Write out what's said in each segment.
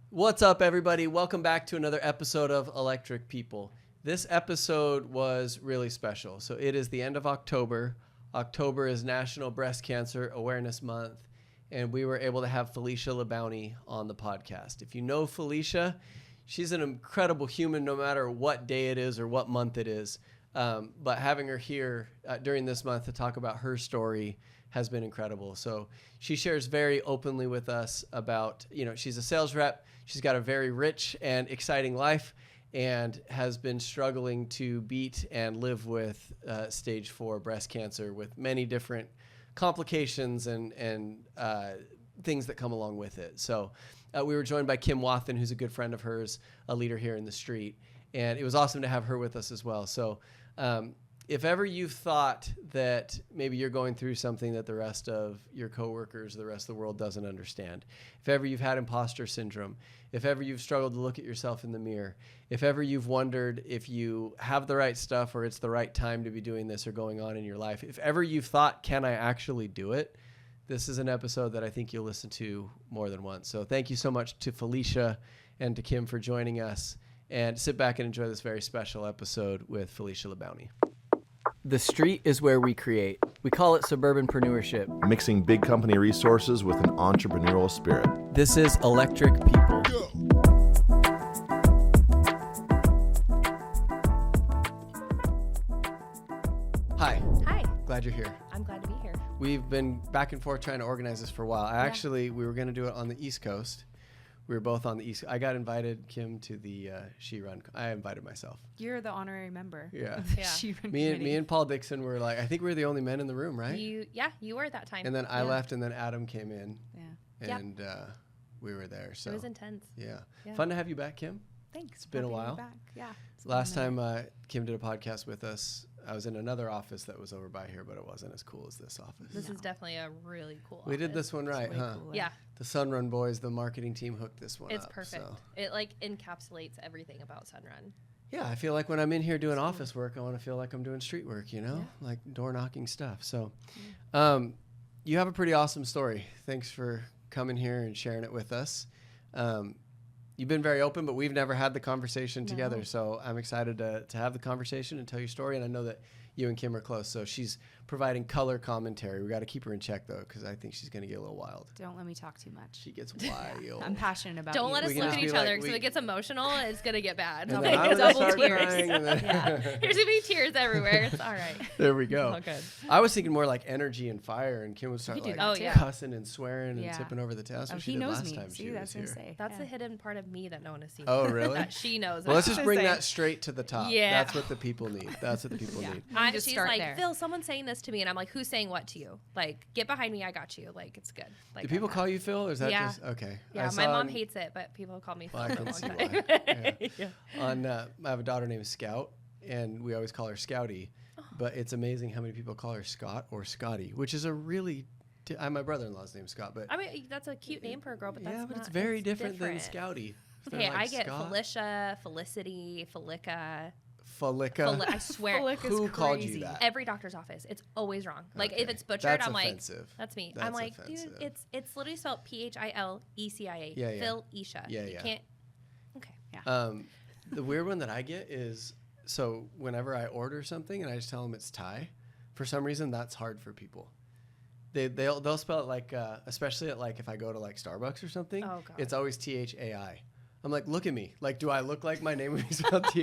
What's up, everybody? Welcome back to another episode of Electric People. This episode was really special. So it is the end of October. October is National Breast Cancer Awareness Month, and we were able to have Philecia Labounty on the podcast. If you know Philecia, she's an incredible human no matter what day it is or what month it is. But having her here during this month to talk about her story has been incredible. So she shares very openly with us about, she's a sales rep. She's got a very rich and exciting life and has been struggling to beat and live with stage 4 breast cancer with many different complications and things that come along with it. So we were joined by Kim Wathen, who's a good friend of hers, a leader here in the street. And it was awesome to have her with us as well. So if ever you've thought that maybe you're going through something that the rest of your coworkers, the rest of the world doesn't understand, if ever you've had imposter syndrome, if ever you've struggled to look at yourself in the mirror, if ever you've wondered if you have the right stuff or it's the right time to be doing this or going on in your life, if ever you've thought, can I actually do it? This is an episode that I think you'll listen to more than once. So thank you so much to Philecia and to Kim for joining us, and sit back and enjoy this very special episode with Philecia Labounty. The street is where we create. We call it suburbanpreneurship. Mixing big company resources with an entrepreneurial spirit. This is Electric People. Hi. Hi. Glad you're here. I'm glad to be here. We've been back and forth trying to organize this for a while. We were going to do it on the East Coast. We were both on the East. I got invited, Kim, to the She Run. I invited myself. You're the honorary member. Yeah. Of the She Run Me and Paul Dixon were like, I think we were the only men in the room, right? You were at that time. And then I left, and then Adam came in. Yeah. And we were there. So it was intense. Yeah. Yeah. Fun to have you back, Kim. Thanks. It's been a while. Back. Yeah. Last time Kim did a podcast with us, I was in another office that was over by here, but it wasn't as cool as this office. This is definitely a really cool We did office. this one right, huh? Cooler. Yeah. The Sunrun boys, the marketing team hooked this one up. It's perfect. So. It encapsulates everything about Sunrun. Yeah, I feel like when I'm in here doing office work, I want to feel like I'm doing street work, like door knocking stuff. So you have a pretty awesome story. Thanks for coming here and sharing it with us. You've been very open, but we've never had the conversation together. So I'm excited to have the conversation and tell your story. And I know that you and Kim are close. So she's providing color commentary. We got to keep her in check, though, because I think she's going to get a little wild. Don't let me talk too much. She gets wild. I'm passionate about Don't you. let us We can look just at be each like, other because if it gets emotional, it's going to get bad. And then I'm gonna Double start tears. crying, and then There's going to be tears everywhere. It's all right. There we go. All good. I was thinking more like energy and fire, and Kim would start You could like do that too. Oh, yeah. cussing and swearing Yeah. and tipping over the tail. That's Oh, what she he did knows last me. time See, she that's was what I here. say. That's Yeah. the hidden part of me that no one has seen. Oh, really? That she knows. Well, let's about. just bring Say. that straight to the top. Yeah. That's what the people need. That's what the people need. Just She's start like, there. Phil, someone's saying this to me, and I'm like, who's saying what to you? Like, get behind me, I got you. Like, it's good. Like, Do people I'm call you Phil, or is that Yeah. just okay? Yeah, I my saw mom on- hates it, but people call me Phil Well, I for a can long see time. why. Yeah. I have a daughter named Scout, and we always call her Scouty. But it's amazing how many people call her Scott or Scotty, which is a really. My brother-in-law's name's Scott, but I mean, that's a cute name for a girl, but that's but it's not- very different than Scouty. They're Okay, like I get Scott, Philecia, Felicity, Felica. Felica. I swear. Felica's Who called you crazy. that? Every doctor's office, it's always wrong. Like if Okay. it's butchered, That's I'm offensive. like, that's me. That's I'm like, offensive. dude, it's literally spelled Philecia. Yeah, yeah. Philecia. Yeah, You yeah. can't. Okay. The weird one that I get is, so whenever I order something and I just tell them it's Thai, for some reason that's hard for people. They'll spell it like, especially at like if I go to like Starbucks or something, Oh, God. it's always Thai. I'm like, look at me. Like, do I look like my name would be spelled Thai?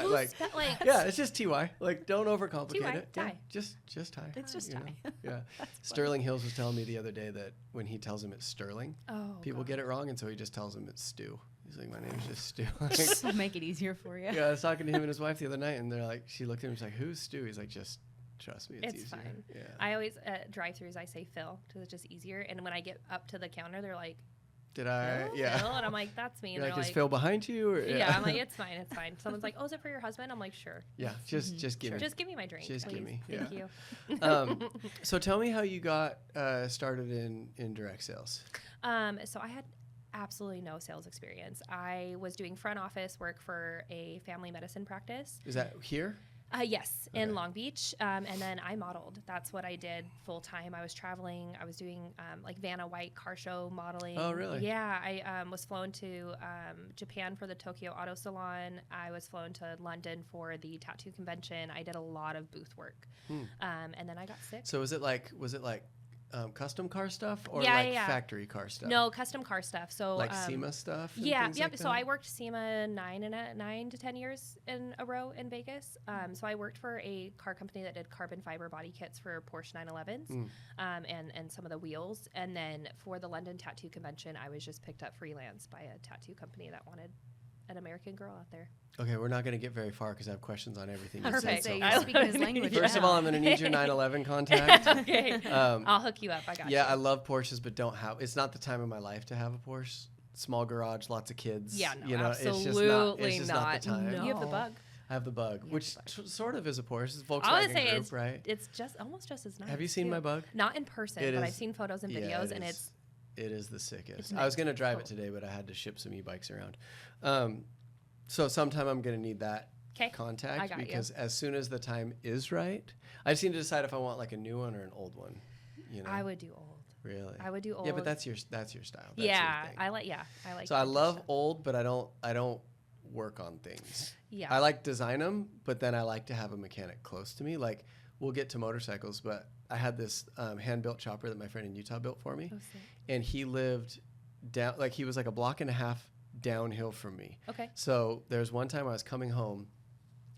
Who's Like, like, yeah, it's just Ty. Like, don't overcomplicate TY, it. Yeah, Thai. just Thai. It's just you know? Thai. Yeah. Sterling Hills was telling me the other day that when he tells him it's Sterling, oh, people God. get it wrong, and so he just tells them it's Stu. He's like, my name's just Stu. Just make it easier for you. Yeah, I was talking to him and his wife the other night, and they're like, she looked at him, she's like, who's Stu? He's like, just trust me, it's easier. fine. Yeah. I always at drive-throughs I say Phil because it's just easier. And when I get up to the counter, they're like, Did I? Phil? Yeah. Phil? And I'm like, that's me. And You're like, they're is like, Phil behind you? Or, yeah. I'm like, it's fine. Someone's like, oh, is it for your husband? I'm like, sure. Yeah, just give me. Just give me my drink, Just please. give me, Thank yeah. you. So tell me how you got started in direct sales. So I had absolutely no sales experience. I was doing front office work for a family medicine practice. Is that here? Yes, Okay. in Long Beach. And then I modeled. That's what I did full time. I was traveling. I was doing like Vanna White car show modeling. Oh, really? Yeah. I was flown to Japan for the Tokyo Auto Salon. I was flown to London for the tattoo convention. I did a lot of booth work. And then I got sick. So was it like custom car stuff or Yeah, like yeah. factory car stuff? No, custom car stuff. So Like SEMA stuff? and Yeah, things yep. like So that? I worked SEMA 9 to 10 years in a row in Vegas. So I worked for a car company that did carbon fiber body kits for Porsche 911s and some of the wheels. And then for the London Tattoo Convention, I was just picked up freelance by a tattoo company that wanted an American girl out there. Okay, we're not going to get very far because I have questions on everything you Perfect. said. Say So. you speak his language. First of all, I'm going to need your 911 contact. Okay. I'll hook you up. I got you. Yeah, I love Porsches, but don't have. It's not the time of my life to have a Porsche. Small garage, lots of kids. Yeah, no, you know, absolutely it's just not the time. No. You have the bug. I have the bug, You have which the bug. sort of is a Porsche. It's I Volkswagen would say Group, right? it's just almost just as nice. Have you seen too. my bug? Not in person, It but is- I've seen photos and Yeah, videos, it and is. It is the sickest. It's I was going to next drive it level. today, but I had to ship some e-bikes around. So sometime I'm going to need that 'Kay. contact I got you. because as soon as the time is right, I just need to decide if I want like a new one or an old one. You know, I would do old. really. I would do old. Yeah, but that's your style. That's yeah, your thing. I like. So I vintage love stuff. old, but I don't work on things. Yeah. I like design them, but then I like to have a mechanic close to me. Like we'll get to motorcycles, but I had this hand-built chopper that my friend in Utah built for me, Oh, sick. and he lived down. Like he was like a block and a half downhill from me. Okay. So there's one time I was coming home.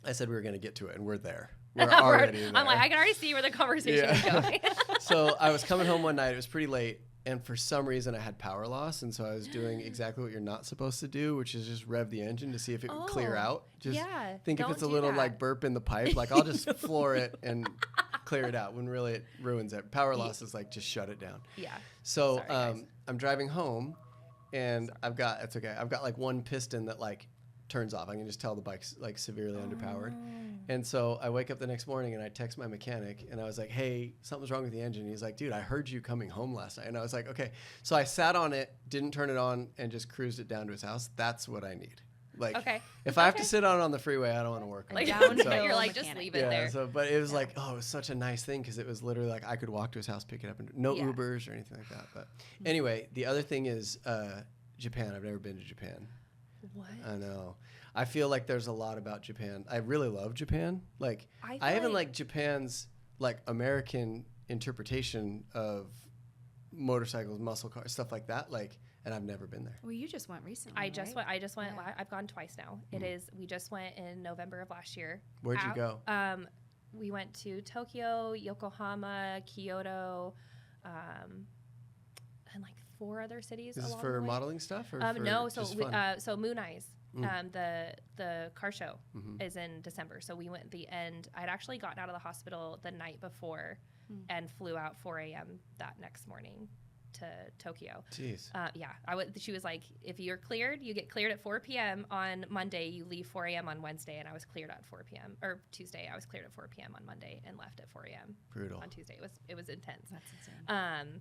I said we were going to get to it, and we're there. We're already there. I'm like, I can already see where the conversation is going. So I was coming home one night. It was pretty late. And for some reason, I had power loss. And so I was doing exactly what you're not supposed to do, which is just rev the engine to see if it would clear Oh, out. Just yeah, think if don't it's a do little that. like burp in the pipe, like I'll just floor it and clear it out when really it ruins it. Power loss is like just shut it down. Yeah. So Sorry, guys. I'm driving home and I've got like one piston that like turns off. I can just tell the bike's like severely underpowered. And so I wake up the next morning and I text my mechanic and I was like, hey, something's wrong with the engine. And he's like, dude, I heard you coming home last night. And I was like, okay. So I sat on it, didn't turn it on, and just cruised it down to his house. That's what I need. Like, Okay. if I have to sit on it on the freeway, I don't want to work on Like it. down, So- you're like, just mechanic. leave it yeah, there. so, but it was like, oh, it was such a nice thing because it was literally like I could walk to his house, pick it up, and no Yeah. Ubers or anything like that. But anyway, the other thing is Japan. I've never been to Japan. What? I know. I feel like there's a lot about Japan. I really love Japan. Like I I feel even like- like Japan's like American interpretation of motorcycles, muscle cars, stuff like that. Like, and I've never been there. Well, you just went recently. I just right? went. Yeah. I've gone twice now. We just went in November of last year. Where'd you go? We went to Tokyo, Yokohama, Kyoto, and like 4 other cities. Is this along for the way. modeling stuff or for No, so just we, fun? so Moon Eyes, the car show is in December. So we went the end. I'd actually gotten out of the hospital the night before and flew out 4 a.m. that next morning to Tokyo. Jeez. Yeah, she was like, if you're cleared, you get cleared at 4 p.m. on Monday. You leave 4 a.m. on Wednesday, and I was cleared at 4 p.m. or Tuesday. I was cleared at 4 p.m. on Monday and left at 4 a.m. Brutal. on Tuesday. It was intense. That's insane.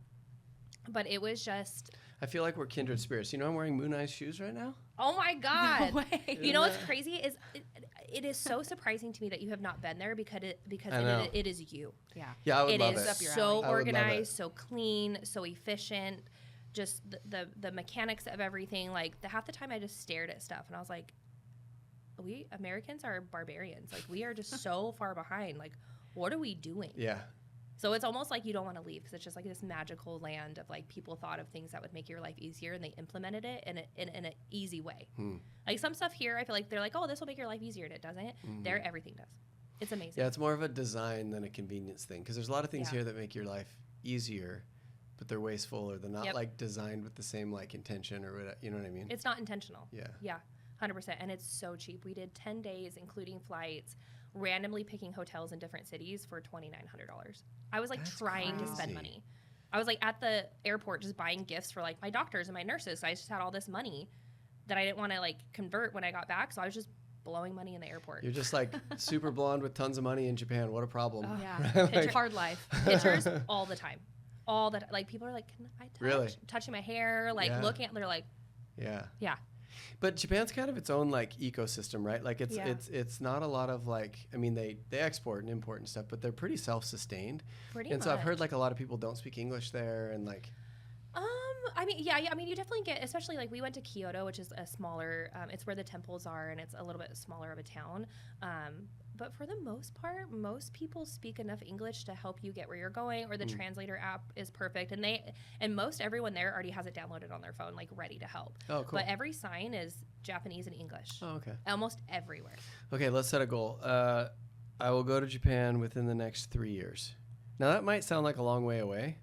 But it was just, I feel like we're kindred spirits. You know, I'm wearing Moon Eyes shoes right now. oh my god! No way. You know what's crazy is it is so surprising to me that you have not been there because I know. it is you. Yeah. Yeah, I would It love is it. up your so alley. I would love organized, it. so clean, so efficient. Just the mechanics of everything. Like half the time, I just stared at stuff and I was like, "We Americans are barbarians. Like we are just so far behind. Like what are we doing?" Yeah. So it's almost like you don't want to leave because it's just like this magical land of like people thought of things that would make your life easier and they implemented it in an easy way. Like some stuff here, I feel like they're like, "Oh, this will make your life easier," and it doesn't. There, everything does. It's amazing. Yeah, it's more of a design than a convenience thing because there's a lot of things Yeah. here that make your life easier, but they're wasteful or they're not Yep. like designed with the same like intention or whatever. You know what I mean? It's not intentional. Yeah. Yeah, 100%. And it's so cheap. We did 10 days, including flights, randomly picking hotels in different cities for $2,900. I was like That's trying to crazy. spend money. I was like at the airport just buying gifts for like my doctors and my nurses. So I just had all this money that I didn't want to like convert when I got back. So I was just blowing money in the airport. You're just like super blonde with tons of money in Japan. What a problem. Oh, Yeah. Picture- Hard life. Pictures all the time. All the like people are like, "Can I touch?" Really? Touching my hair, like Yeah. looking at, they're like, Yeah. yeah. But Japan's kind of its own like ecosystem, right? Like Yeah. it's not a lot of like, I mean, they export and import and stuff, but they're pretty self-sustained. Pretty And much. so I've heard like a lot of people don't speak English there, and like, I mean, yeah, I mean, you definitely get, especially like we went to Kyoto, which is a smaller, it's where the temples are, and it's a little bit smaller of a town. But for the most part, most people speak enough English to help you get where you're going, or the translator app is perfect. And most everyone there already has it downloaded on their phone, like ready to help. oh, cool. But every sign is Japanese and English, Oh, okay. almost everywhere. Okay, let's set a goal. I will go to Japan within the next 3 years. Now that might sound like a long way away,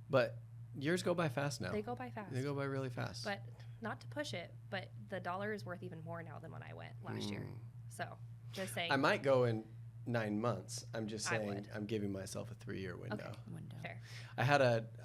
but years go by fast now. They go by fast. They go by really fast. But not to push it, but the dollar is worth even more now than when I went last year. So just saying. I might go in 9 months. I'm just I saying would. I'm giving myself a 3-year window. Okay. Window. Fair.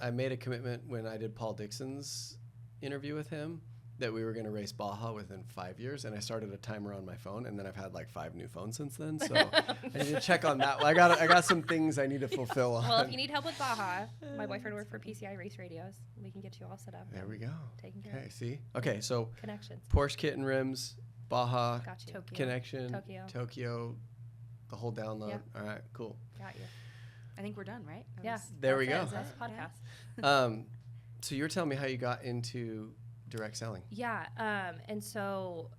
I made a commitment when I did Paul Dixon's interview with him that we were going to race Baja within 5 years, and I started a timer on my phone, and then I've had like 5 new phones since then. So I need to check on that. I got some things I need to fulfill on. Well, if you need help with Baja, my boyfriend worked for PCI Race Radios. We can get you all set up. There we go. Taken care Okay, of. see? Okay, so Connections. Porsche kit and rims, Baja, Got you. Tokyo. connection, Tokyo. the whole download. Yeah. All right, cool. Got you. I think we're done, right? That Yeah. was- There we That's go. it. That's the Yeah. podcast. So you were telling me how you got into direct selling. Yeah. And so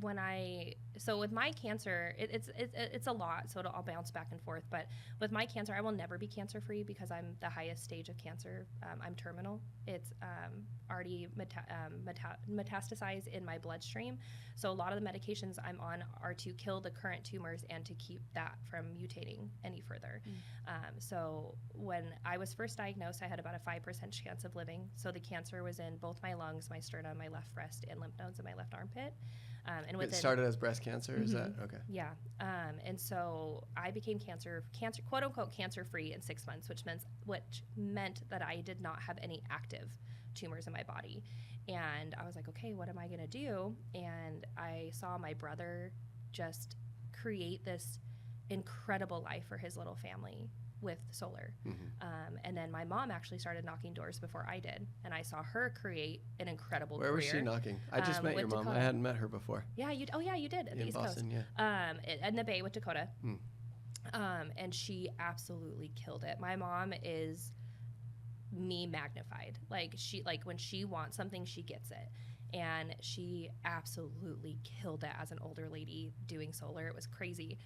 with my cancer, it's a lot, so I'll bounce back and forth. But with my cancer, I will never be cancer free because I'm the highest stage of cancer. I'm terminal. It's already metastasized in my bloodstream. So a lot of the medications I'm on are to kill the current tumors and to keep that from mutating any further. So when I was first diagnosed, I had about a 5% chance of living. So the cancer was in both my lungs, my sternum, my left breast, and lymph nodes in my left armpit. And It within, started as breast cancer, is that? Mhm. Okay. yeah. And so I became cancer, quote unquote, cancer free in 6 months, which meant that I did not have any active tumors in my body. And I was like, okay, what am I going to do? And I saw my brother just create this incredible life for his little family with solar. And then my mom actually started knocking doors before I did. And I saw her create an incredible Where career. was she knocking? I just met with your mom. Dakota. I hadn't met her before. Yeah, you did at the In East Boston, Coast. yeah. In the Bay with Dakota. Hmm. And she absolutely killed it. My mom is me magnified. Like when she wants something, she gets it. And she absolutely killed it as an older lady doing solar. It was crazy.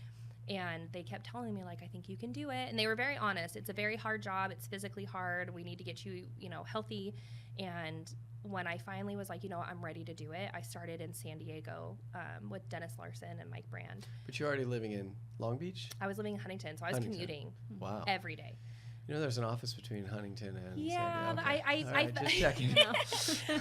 And they kept telling me, like, I think you can do it. And they were very honest. It's a very hard job. It's physically hard. We need to get you, healthy. And when I finally was like, I'm ready to do it, I started in San Diego with Dennis Larson and Mike Brand. But you're already living in Long Beach? I was living in Huntington, so I was Huntington. commuting Wow. every day. There's an office between Huntington and Yeah, San Diego. I All right, just checking.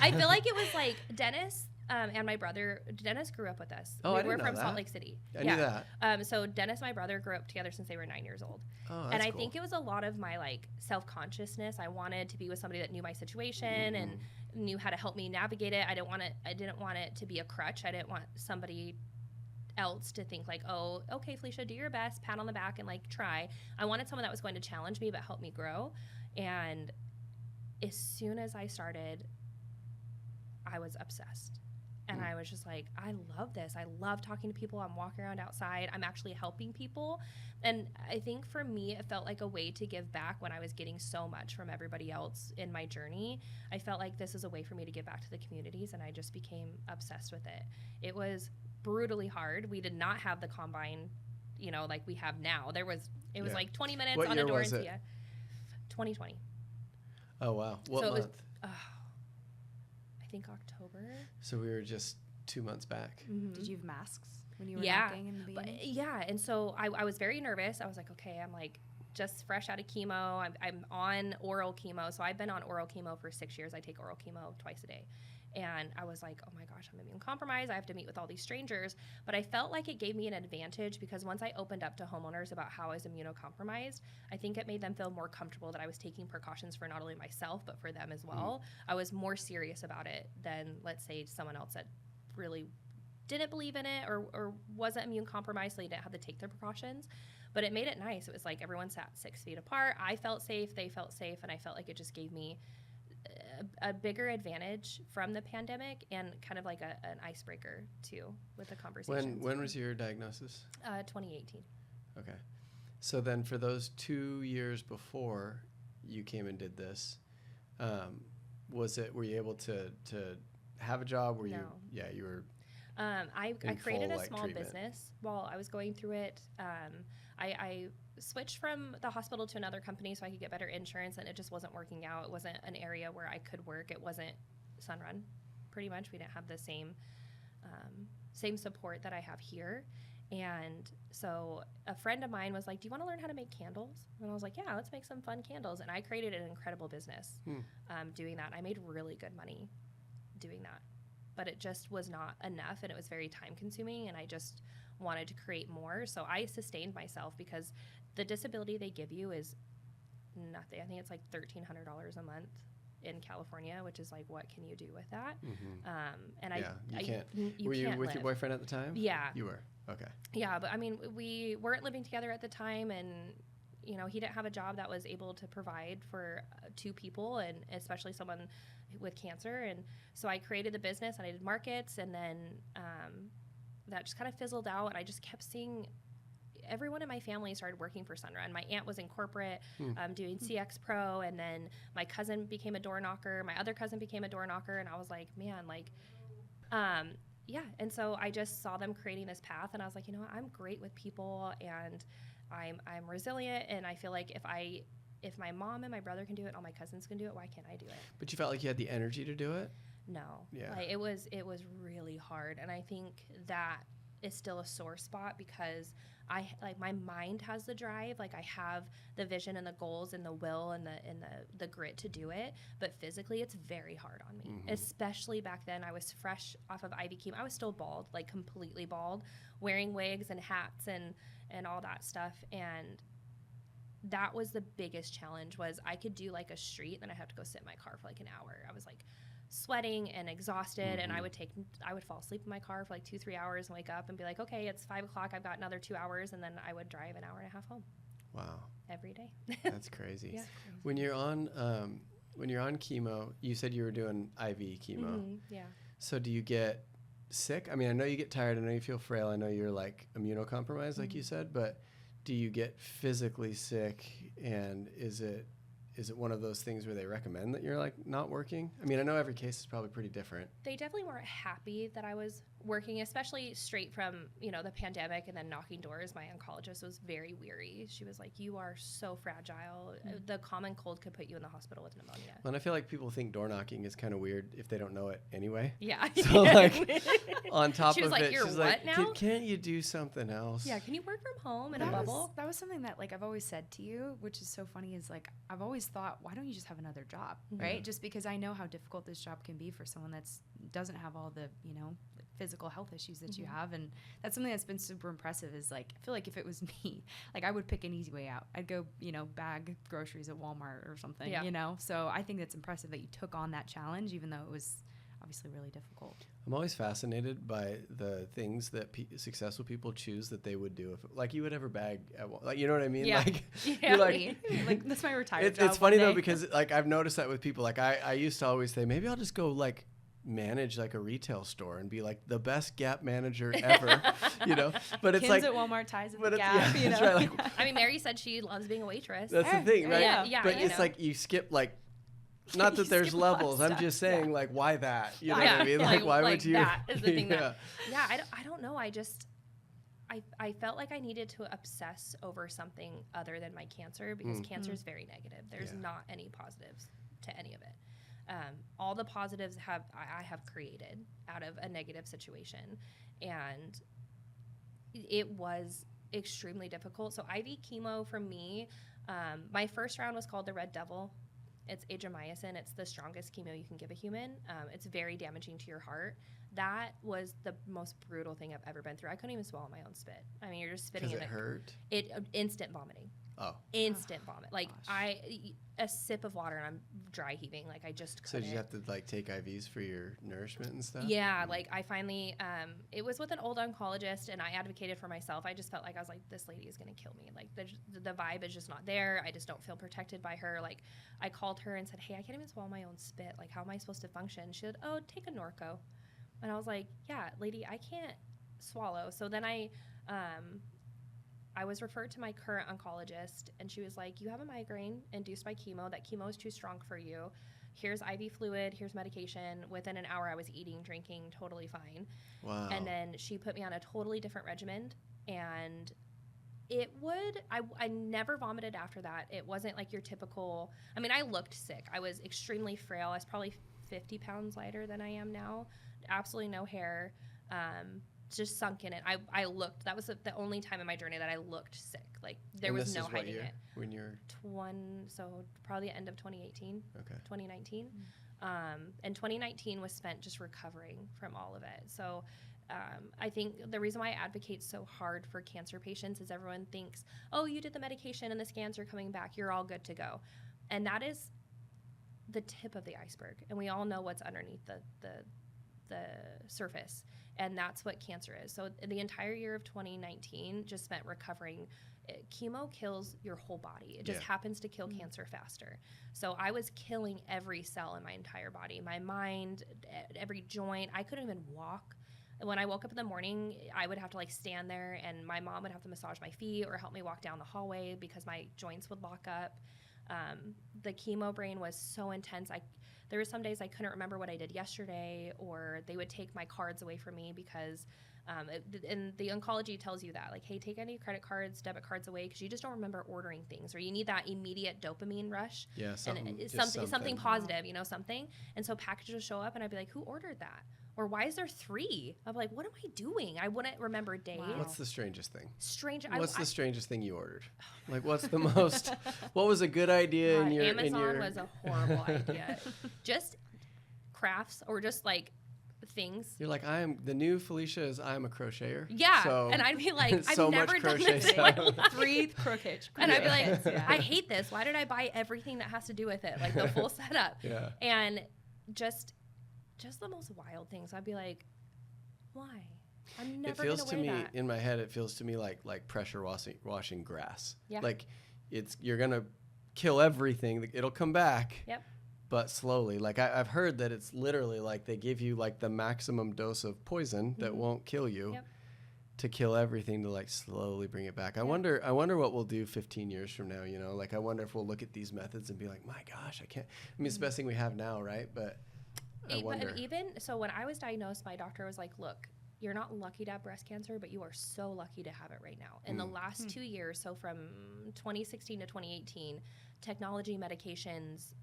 I feel like it was like Dennis and my brother. Dennis grew up with us. Oh, I We're didn't know from Salt that. Lake City. I knew that. So Dennis and my brother grew up together since they were 9 years old. Oh, that's And I cool. think it was a lot of my like self-consciousness. I wanted to be with somebody that knew my situation and knew how to help me navigate it. I didn't want it to be a crutch. I didn't want somebody else to think like, oh, okay, Philecia, do your best, pat on the back and like try. I wanted someone that was going to challenge me but help me grow. And as soon as I started, I was obsessed. And I was just like, I love this. I love talking to people. I'm walking around outside. I'm actually helping people. And I think for me, it felt like a way to give back when I was getting so much from everybody else in my journey. I felt like this is a way for me to give back to the communities, and I just became obsessed with it. It was brutally hard. We did not have the combine, like we have now. It was Yeah. like 20 minutes What on year a was it? Dorothea. 2020. Oh, wow. What So it was- month? I think October. So we were just 2 months back. Did you have masks when you were Yeah, knocking in the beginning? Yeah, and so I was very nervous. I was like, okay, I'm like just fresh out of chemo. I'm on oral chemo. So I've been on oral chemo for 6 years. I take oral chemo twice a day. And I was like, oh my gosh, I'm immune compromised. I have to meet with all these strangers. But I felt like it gave me an advantage because once I opened up to homeowners about how I was immunocompromised, I think it made them feel more comfortable that I was taking precautions for not only myself, but for them as well. I was more serious about it than, let's say, someone else that really didn't believe in it or wasn't immune compromised, so they didn't have to take their precautions. But it made it nice. It was like everyone sat 6 feet apart. I felt safe. They felt safe. And I felt like it just gave me a bigger advantage from the pandemic and kind of like an icebreaker too with the conversation. When was your diagnosis? 2018. Okay. So then for those 2 years before you came and did this, were you able to have a job? No. You were. I in created full, a small treatment. business while I was going through it. I switched from the hospital to another company so I could get better insurance, and it just wasn't working out. It wasn't an area where I could work. It wasn't Sunrun, pretty much. We didn't have the same support that I have here. And so a friend of mine was like, do you want to learn how to make candles? And I was like, yeah, let's make some fun candles. And I created an incredible business doing that. I made really good money doing that. But it just was not enough, and it was very time consuming, and I just wanted to create more. So I sustained myself because the disability they give you is nothing. I think it's like $1,300 a month in California, which is like, what can you do with that? And you can't. You Were you can't with live. your boyfriend at the time? Yeah. You were. Okay. Yeah, but I mean, we weren't living together at the time, and he didn't have a job that was able to provide for two people, and especially someone with cancer. And so I created the business and I did markets, and then that just kind of fizzled out, and I just kept seeing everyone in my family started working for Sunrun. My aunt was in corporate doing CX Pro, and then my cousin became a door knocker. My other cousin became a door knocker, and I was like, man, yeah. And so I just saw them creating this path, and I was like, you know what? I'm great with people, and I'm resilient, and I feel like if my mom and my brother can do it, all my cousins can do it, why can't I do it? But you felt like you had the energy to do it? No. Yeah. Like, it was really hard, and I think that is still a sore spot because my mind has the drive, like I have the vision and the goals and the will and the grit to do it, but physically it's very hard on me. Especially back then, I was fresh off of IV chemo. I was still bald, like completely bald, wearing wigs and hats and all that stuff, and that was the biggest challenge. Was I could do like a street, then I have to go sit in my car for like an hour. I was like sweating and exhausted, and I would fall asleep in my car for like 2-3 hours and wake up and be like, okay, it's 5 o'clock, I've got another 2 hours, and then I would drive an hour and a half home. Wow. Every day. That's crazy. Yeah. When you're on chemo, you said you were doing IV chemo. Yeah. So do you get sick? I mean, I know you get tired, I know you feel frail, I know you're like immunocompromised, like you said, but do you get physically sick, and is it one of those things where they recommend that you're like not working? I mean, I know every case is probably pretty different. They definitely weren't happy that I was working, especially straight from, the pandemic and then knocking doors. My oncologist was very weary. She was like, you are so fragile. The common cold could put you in the hospital with pneumonia. Well, and I feel like people think door knocking is kind of weird if they don't know it anyway. Yeah. So like on top she was of like, it, you're she's what like, now? Can't you do something else? Yeah, can you work from home in a That bubble? that was something that, like, I've always said to you, which is so funny, is, like, I've always thought, why don't you just have another job, right? Just because I know how difficult this job can be for someone that's doesn't have all the, physical health issues that you have. And that's something that's been super impressive is, like, I feel like if it was me, like, I would pick an easy way out. I'd go, bag groceries at Walmart or something, So I think it's impressive that you took on that challenge, even though it was obviously really difficult. I'm always fascinated by the things that successful people choose that they would do if, like, you would ever bag at like, you know what I mean? Yeah. Like, Yeah. you're like, Like, that's my retired job. it's funny one though, day. because like I've noticed that with people. Like I used to always say, maybe I'll just go like manage like a retail store and be like the best Gap manager ever, But it's Kins like at Walmart, ties at but the it's- Gap, yeah, that's right, like, I mean, Mary said she loves being a waitress. that's the thing, right? Yeah, but you it's know. like you skip like. Not that You there's skip a lot of levels. I'm stuff, just saying, yeah. like, why that? You know Yeah, what I mean? Like, why would you? That is the thing Yeah. I don't know. I felt like I needed to obsess over something other than my cancer because cancer is very negative. There's not any positives to any of it. All the positives I have created out of a negative situation, and it was extremely difficult. So IV chemo for me, my first round was called the Red Devil. It's Adriamycin. It's the strongest chemo you can give a human. It's very damaging to your heart. That was the most brutal thing I've ever been through. I couldn't even swallow my own spit. I mean, you're just spitting Because in it hurt. Instant vomiting. instant vomit. Like Gosh. a sip of water and I'm dry heaving. Like I just So couldn't. did you have to like take IVs for your nourishment and stuff? Yeah, like I finally, it was with an old oncologist and I advocated for myself. I just felt like I was like, this lady is going to kill me. Like the vibe is just not there. I just don't feel protected by her. Like I called her and said, hey, I can't even swallow my own spit. Like how am I supposed to function? She said, oh, take a Norco. And I was like, yeah, lady, I can't swallow. So then I was referred to my current oncologist and she was like, you have a migraine induced by chemo. That chemo is too strong for you. Here's IV fluid, here's medication. Within an hour, I was eating, drinking, totally fine. Wow. And then she put me on a totally different regimen. And I never vomited after that. It wasn't like your typical, I mean, I looked sick. I was extremely frail. I was probably 50 pounds lighter than I am now. Absolutely no hair. Just sunk in it. I looked, that was the only time in my journey that I looked sick. Like there And was this no is what hiding year? it. When you're So probably the end of 2018, okay. 2019. And 2019 was spent just recovering from all of it. So I think the reason why I advocate so hard for cancer patients is everyone thinks, oh, you did the medication and the scans are coming back. You're all good to go. And that is the tip of the iceberg. And we all know what's underneath the surface. And that's what cancer is. So the entire year of 2019 just spent recovering. Chemo kills your whole body. It just happens to kill cancer faster. So I was killing every cell in my entire body, my mind, every joint. I couldn't even walk. When I woke up in the morning, I would have to like stand there and my mom would have to massage my feet or help me walk down the hallway because my joints would lock up. The chemo brain was so intense. There were some days I couldn't remember what I did yesterday, or they would take my cards away from me because, and the oncology tells you that, like, hey, take any credit cards, debit cards away because you just don't remember ordering things, or you need that immediate dopamine rush. Yeah, something positive, something. And so packages would show up, and I'd be like, who ordered that? Or why is there 3? I'm like, what am I doing? I wouldn't remember days. Wow. What's the strangest thing? What's the strangest thing you ordered? Like, what's the most? What was a good idea in your? Amazon was a horrible idea. Just crafts or just like things. You're like, the new Philecia is I'm a crocheter. Yeah, so and I'd be like, so I've never done crochet this in my stuff. life. 3 crochet. And I'd be like, I hate this. Why did I buy everything that has to do with it? Like the full setup. Yeah. And just the most wild things. I'd be like, why? I'm never going to wear that. In my head, it feels to me like pressure washing grass. Yeah. Like you're going to kill everything. It'll come back. Yep. But slowly. Like I've heard that it's literally like they give you like the maximum dose of poison that won't kill you to kill everything to like slowly bring it back. I wonder what we'll do 15 years from now, Like I wonder if we'll look at these methods and be like, my gosh, I can't. I mean, it's the best thing we have now, right? But I wonder. But even so, when I was diagnosed, my doctor was like, look, you're not lucky to have breast cancer, but you are so lucky to have it right now. In the last 2 years, so from 2016 to 2018, technology, medications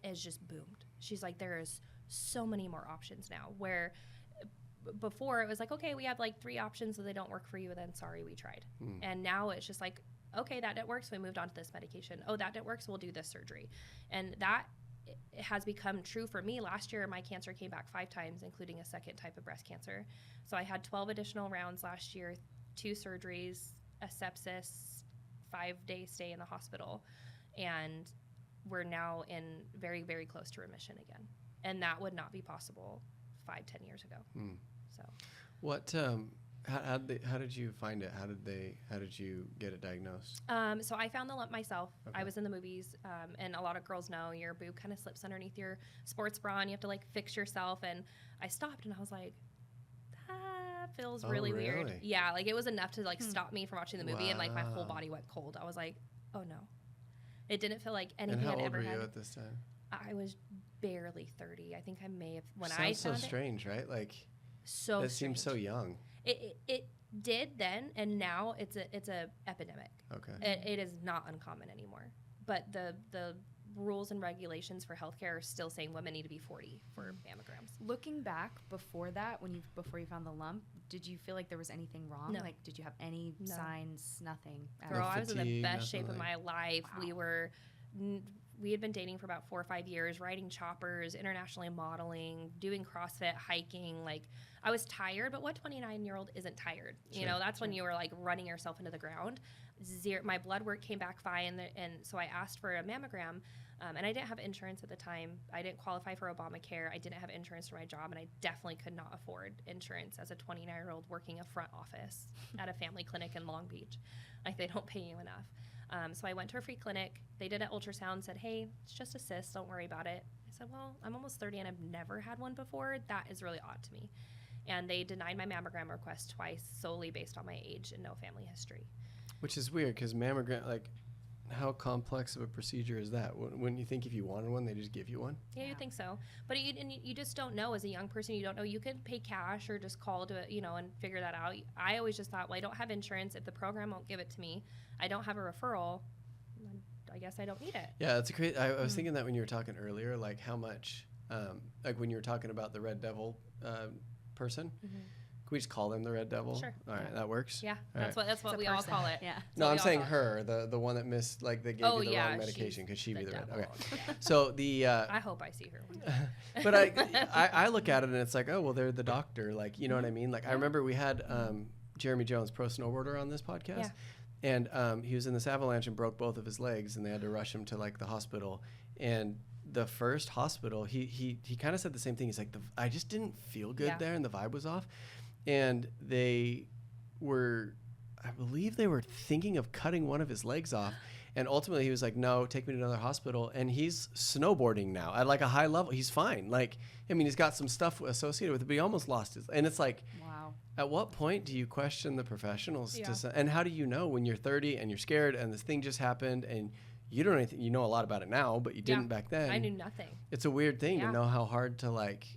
has just boomed. She's like, there is so many more options now, where before it was like, okay, we have like 3 options, so they don't work for you, then sorry, we tried. And now it's just like, okay, that didn't work, so we moved on to this medication. Oh, that didn't work, so we'll do this surgery. And that it has become true for me. Last year, my cancer came back 5 times, including a second type of breast cancer. So I had 12 additional rounds last year, 2 surgeries, a sepsis, 5-day stay in the hospital. And we're now in very, very close to remission again. And that would not be possible 5-10 years ago. So What, how did you find it? How did you get it diagnosed? So I found the lump myself. Okay. I was in the movies, and a lot of girls know your boob kind of slips underneath your sports bra and you have to like fix yourself. And I stopped and I was like, that feels really weird. Really? Yeah, like it was enough to like stop me from watching the movie, and like my whole Wow. body went cold. I was like, oh no. It didn't feel like anything And how I'd old ever were had. you at this time? I was barely 30. I think I may have when I Sounds so found it. strange, right? Like So that seems so strange. young. It did then, and now it's a epidemic. Okay. It is not uncommon anymore. But the rules and regulations for healthcare are still saying women need to be 40 for mammograms. Looking back before that, before you found the lump, did you feel like there was anything wrong? No. Like, did you have any No. signs? Nothing. Girl, I was in the fatigue, best shape of nothing my life. Wow. We had been dating for about 4 or 5 years, riding choppers, internationally modeling, doing CrossFit, hiking. Like, I was tired, but what 29-year-old isn't tired? You Sure, know, that's when you were like running yourself into the ground. my blood work came back fine. And so I asked for a mammogram. And I didn't have insurance at the time. I didn't qualify for Obamacare. I didn't have insurance for my job, and I definitely could not afford insurance as a 29-year-old working a front office at a family clinic in Long Beach. Like, they don't pay you enough. So I went to a free clinic. They did an ultrasound, said, hey, it's just a cyst. Don't worry about it. I said, well, I'm almost 30 and I've never had one before. That is really odd to me. And they denied my mammogram request twice solely based on my age and no family history. Which is weird because mammogram, like, how complex of a procedure is that? Wouldn't you think if you wanted one, they just give you one? Yeah, you think so. But you just don't know as a young person. You don't know. You could pay cash or just call to, and figure that out. I always just thought, well, I don't have insurance. If the program won't give it to me, I don't have a referral, I guess I don't need it. Yeah, that's a great. I was thinking that when you were talking earlier, like how much, like when you were talking about the Red Devil person. Mm-hmm. Can we just call them the Red Devil? Sure. All right, that works. Yeah, all that's what we all call it. Yeah. No, I'm saying her, the one that missed, like they gave you the wrong medication because she'd be the Red. Okay. Yeah. So the. I hope I see her one day. But I look at it and it's like, oh well, they're the doctor. Like, you know what I mean? Like I remember we had Jeremy Jones, pro snowboarder, on this podcast. Yeah. And he was in this avalanche and broke both of his legs, and they had to rush him to like the hospital. And the first hospital, he kind of said the same thing. He's like, I just didn't feel good there, and the vibe was off. And they were, I believe they were thinking of cutting one of his legs off. And ultimately he was like, no, take me to another hospital. And he's snowboarding now at like a high level. He's fine. Like, I mean, he's got some stuff associated with it, but he almost lost his, and it's like, wow. At what point do you question the professionals? And how do you know when you're 30 and you're scared and this thing just happened and you don't know anything? You know a lot about it now, but you didn't back then. I knew nothing. It's a weird thing to know how hard to like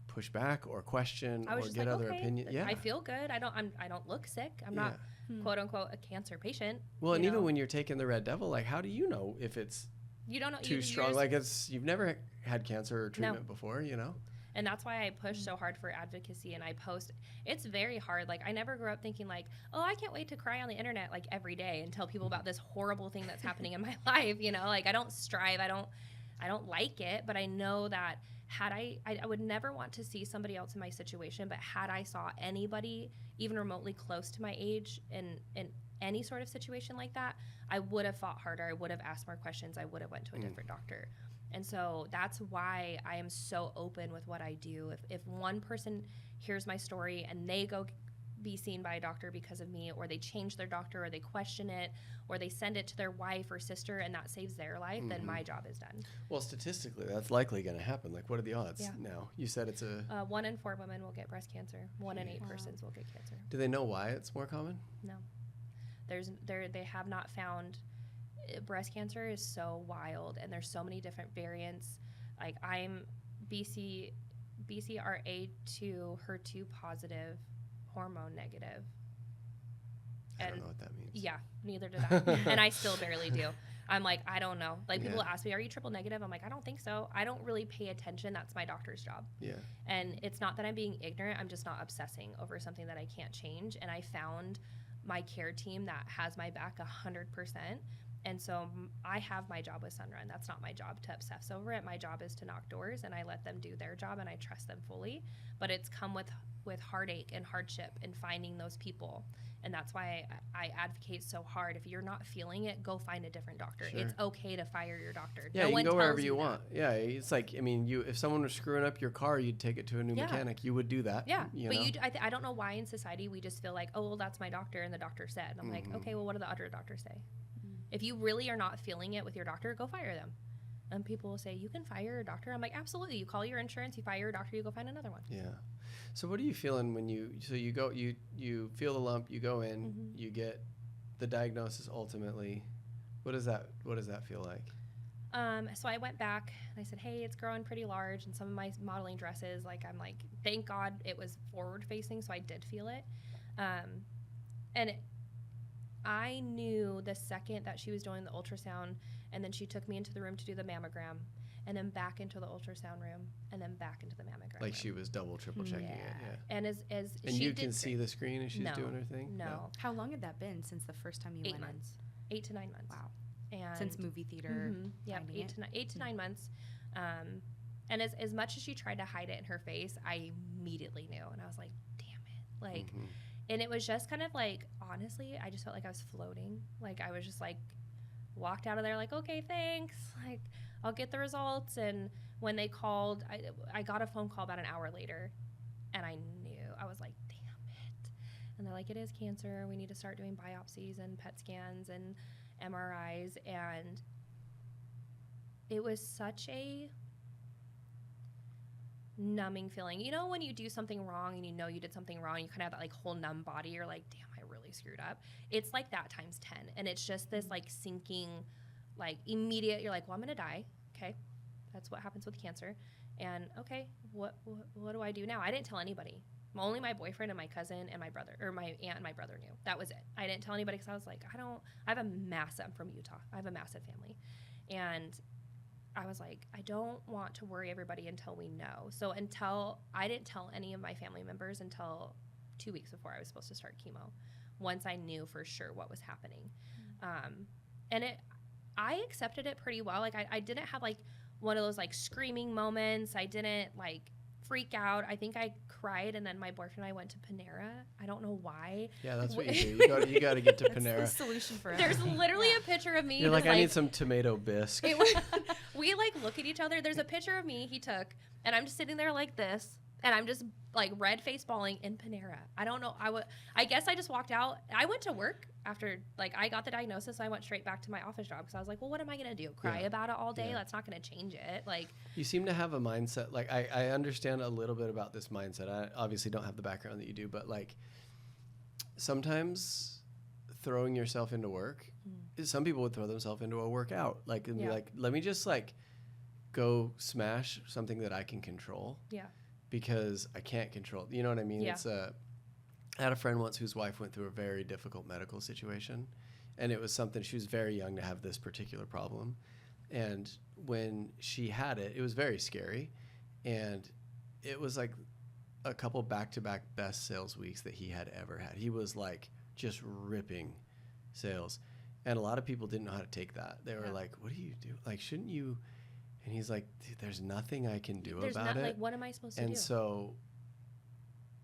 push back or question or get other opinions. Yeah, I feel good. I don't look sick. I'm not quote unquote a cancer patient. Well, and even when you're taking the Red Devil, like how do you know if it's too strong? Like you've never had cancer or treatment before, And that's why I push so hard for advocacy, and I post. It's very hard. Like I never grew up thinking like, oh, I can't wait to cry on the internet like every day and tell people about this horrible thing that's happening in my life. Like I don't strive. I don't like it, but I know that had I would never want to see somebody else in my situation, but had I saw anybody even remotely close to my age in any sort of situation like that, I would have fought harder. I would have asked more questions. I would have went to a different doctor. And so that's why I am so open with what I do. If one person hears my story and they go be seen by a doctor because of me, or they change their doctor, or they question it, or they send it to their wife or sister and that saves their life, then my job is done. Well, statistically, that's likely going to happen. Like, what are the odds now? You said it's 1 in 4 women will get breast cancer. 1 in 8 persons will get cancer. Do they know why it's more common? No. They have not found. Breast cancer is so wild, and there's so many different variants. Like I'm BCRA2 HER2 positive, hormone negative. I don't know what that means. Yeah, neither did I. And I still barely do. I'm like, I don't know. Like people ask me, are you triple negative? I'm like, I don't think so. I don't really pay attention. That's my doctor's job. Yeah. And it's not that I'm being ignorant. I'm just not obsessing over something that I can't change. And I found my care team that has my back 100%. And so I have my job with Sunrun. That's not my job to obsess over it. My job is to knock doors, and I let them do their job, and I trust them fully. But it's come with heartache and hardship and finding those people. And that's why I advocate so hard. If you're not feeling it, go find a different doctor. Sure. It's okay to fire your doctor. Yeah, you can go wherever you want. Yeah, it's like, I mean, if someone was screwing up your car, you'd take it to a new mechanic. You would do that. Yeah, but I don't know why in society we just feel like, oh, well, that's my doctor, and the doctor said. And I'm like, okay, well, what do the other doctors say? If you really are not feeling it with your doctor, go fire them. And people will say, you can fire your doctor. I'm like, absolutely. You call your insurance, you fire your doctor, you go find another one. Yeah. So what are you feeling when you go, you feel the lump, you go in, you get the diagnosis ultimately. What does that feel like? So I went back and I said, hey, it's growing pretty large. And some of my modeling dresses, I'm like, thank God it was forward facing. So I did feel it. I knew the second that she was doing the ultrasound, and then she took me into the room to do the mammogram, and then back into the ultrasound room, and then back into the mammogram room. She was double, triple checking it, yeah. And as and she you can see the screen as she's doing her thing? No. How long had that been since the first time you 8 months. 8 to 9 months. Wow. And since movie theater. Yeah, 8 to 9 months. And as much as she tried to hide it in her face, I immediately knew, and I was like, damn it, And it was just kind of like, honestly, I just felt like I was floating. Like I was just like, walked out of there like, okay, thanks. Like I'll get the results. And when they called, I got a phone call about an hour later, and I knew. I was like, damn it. And they're like, it is cancer. We need to start doing biopsies and PET scans and MRIs. And it was such a numbing feeling. You know when you do something wrong and you know you did something wrong, you kind of have that like whole numb body. You're like, damn, I really screwed up. It's like that times 10. And it's just this like sinking, like immediate, you're like, well, I'm going to die. Okay. That's what happens with cancer. And okay, what do I do now? I didn't tell anybody. Only my boyfriend and my cousin and my brother, or my aunt and my brother knew. That was it. I didn't tell anybody because I was like, I'm from Utah. I have a massive family. And I was like, I don't want to worry everybody until we know. So I didn't tell any of my family members until 2 weeks before I was supposed to start chemo, once I knew for sure what was happening. I accepted it pretty well. Like I didn't have like one of those like screaming moments. I didn't like freak out. I think I cried, and then my boyfriend and I went to Panera. I don't know why. Yeah, that's what you do. You got to get to Panera. That's the solution for There's literally a picture of me. You're like, I need some tomato bisque. We like look at each other. There's a picture of me he took, and I'm just sitting there like this, and I'm just like red face bawling in Panera. I don't know. I guess I just walked out. I went to work after like I got the diagnosis. So I went straight back to my office job because I was like, well, what am I gonna do? Cry about it all day? That's not gonna change it. Like you seem to have a mindset. Like I understand a little bit about this mindset. I obviously don't have the background that you do, but like sometimes throwing yourself into work. Some people would throw themselves into a workout, like and be like, let me just like go smash something that I can control. Yeah. Because I can't control. You know what I mean? Yeah. It's I had a friend once whose wife went through a very difficult medical situation, and it was something, she was very young to have this particular problem. And when she had it, it was very scary. And it was like a couple back-to-back best sales weeks that he had ever had. He was like just ripping sales. And a lot of people didn't know how to take that. They were like, what do you do? Like, shouldn't you? And he's like, there's nothing I can do about it. Like, what am I supposed to do? And so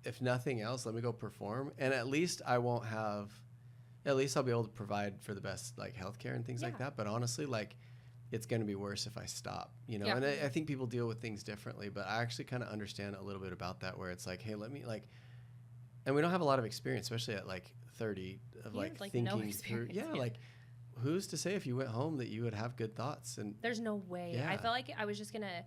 if nothing else, let me go perform. And at least I'll be able to provide for the best like healthcare and things like that. But honestly, like it's going to be worse if I stop, you know? And I think people deal with things differently, but I actually kind of understand a little bit about that, where it's like, hey, let me like, and we don't have a lot of experience, especially at like 30 of like thinking no through. Yeah. Like who's to say if you went home that you would have good thoughts? And there's no way. I felt like I was just going to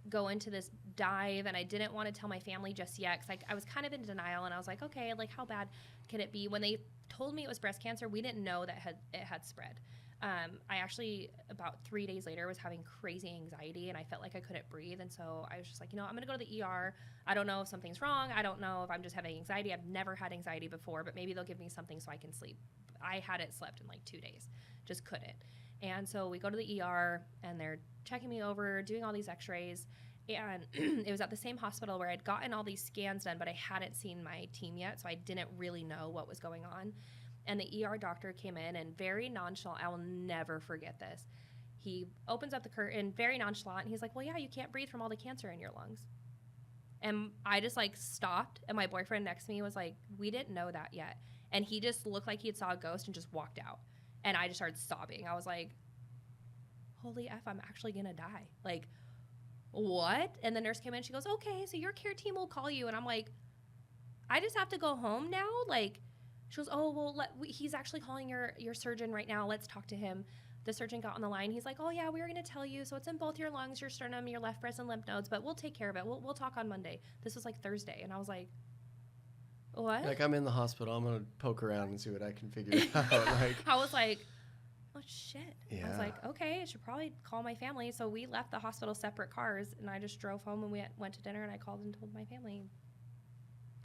go into this dive, and I didn't want to tell my family just yet because I was kind of in denial, and I was like, okay, like how bad can it be? When they told me it was breast cancer, we didn't know that it had spread. I actually, about 3 days later, was having crazy anxiety, and I felt like I couldn't breathe. And so I was just like, I'm going to go to the ER. I don't know if something's wrong. I don't know if I'm just having anxiety. I've never had anxiety before, but maybe they'll give me something so I can sleep. I hadn't slept in like 2 days, just couldn't. And so we go to the ER, and they're checking me over, doing all these x-rays. And it was at the same hospital where I'd gotten all these scans done, but I hadn't seen my team yet, so I didn't really know what was going on. And the ER doctor came in, and very nonchalant, I will never forget this. He opens up the curtain, very nonchalant, and he's like, well, yeah, you can't breathe from all the cancer in your lungs. And I just like stopped, and my boyfriend next to me was like, we didn't know that yet. And he just looked like he had saw a ghost and just walked out. And I just started sobbing. I was like, holy F, I'm actually going to die. Like, what? And the nurse came in, she goes, okay, so your care team will call you. And I'm like, I just have to go home now? Like, she goes, oh, well, he's actually calling your surgeon right now. Let's talk to him. The surgeon got on the line. He's like, oh, yeah, we were going to tell you. So it's in both your lungs, your sternum, your left breast, and lymph nodes, but we'll take care of it. We'll talk on Monday. This was like Thursday. And I was like, what? Like, I'm in the hospital. I'm going to poke around and see what I can figure out. Like, I was like, oh, shit. Yeah. I was like, okay, I should probably call my family. So we left the hospital separate cars, and I just drove home, and we went to dinner, and I called and told my family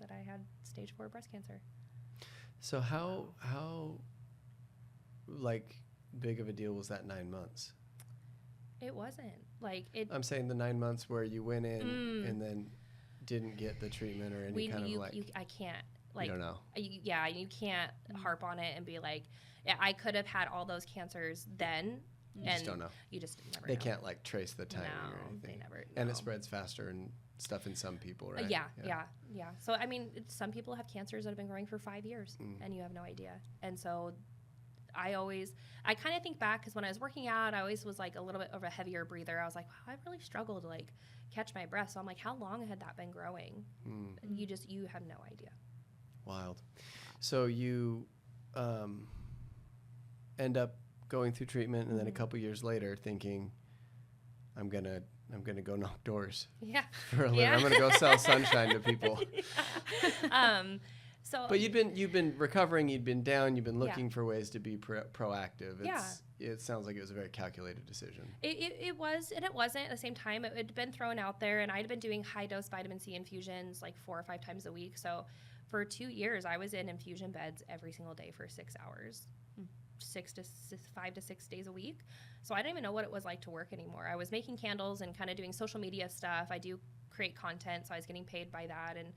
that I had stage 4 breast cancer. So how like big of a deal was that 9 months? It wasn't. Like it. I'm saying the 9 months where you went in and then didn't get the treatment or any kind of like. I can't. Like, you don't know. You can't harp on it and be like, yeah, I could have had all those cancers then. You just don't know. You just never They know. can't like trace the timing or anything. They never. And no. it spreads faster and stuff in some people, right? Yeah. So, I mean, some people have cancers that have been growing for 5 years and you have no idea. And so I kind of think back because when I was working out, I always was like a little bit of a heavier breather. I was like, wow, I really struggled to like catch my breath. So I'm like, how long had that been growing? And you have no idea. Wild. So you end up going through treatment and then a couple years later thinking, I'm gonna go knock doors. Yeah. For a living. I'm gonna go sell sunshine to people. But you've been recovering. You'd been down. You've been looking for ways to be proactive. It sounds like it was a very calculated decision. It was, and it wasn't at the same time. It had been thrown out there, and I'd been doing high dose vitamin C infusions like 4 or 5 times a week. So for 2 years, I was in infusion beds every single day for 6 hours. 5 to 6 days a week. So I didn't even know what it was like to work anymore. I was making candles and kind of doing social media stuff. I do create content, so I was getting paid by that, and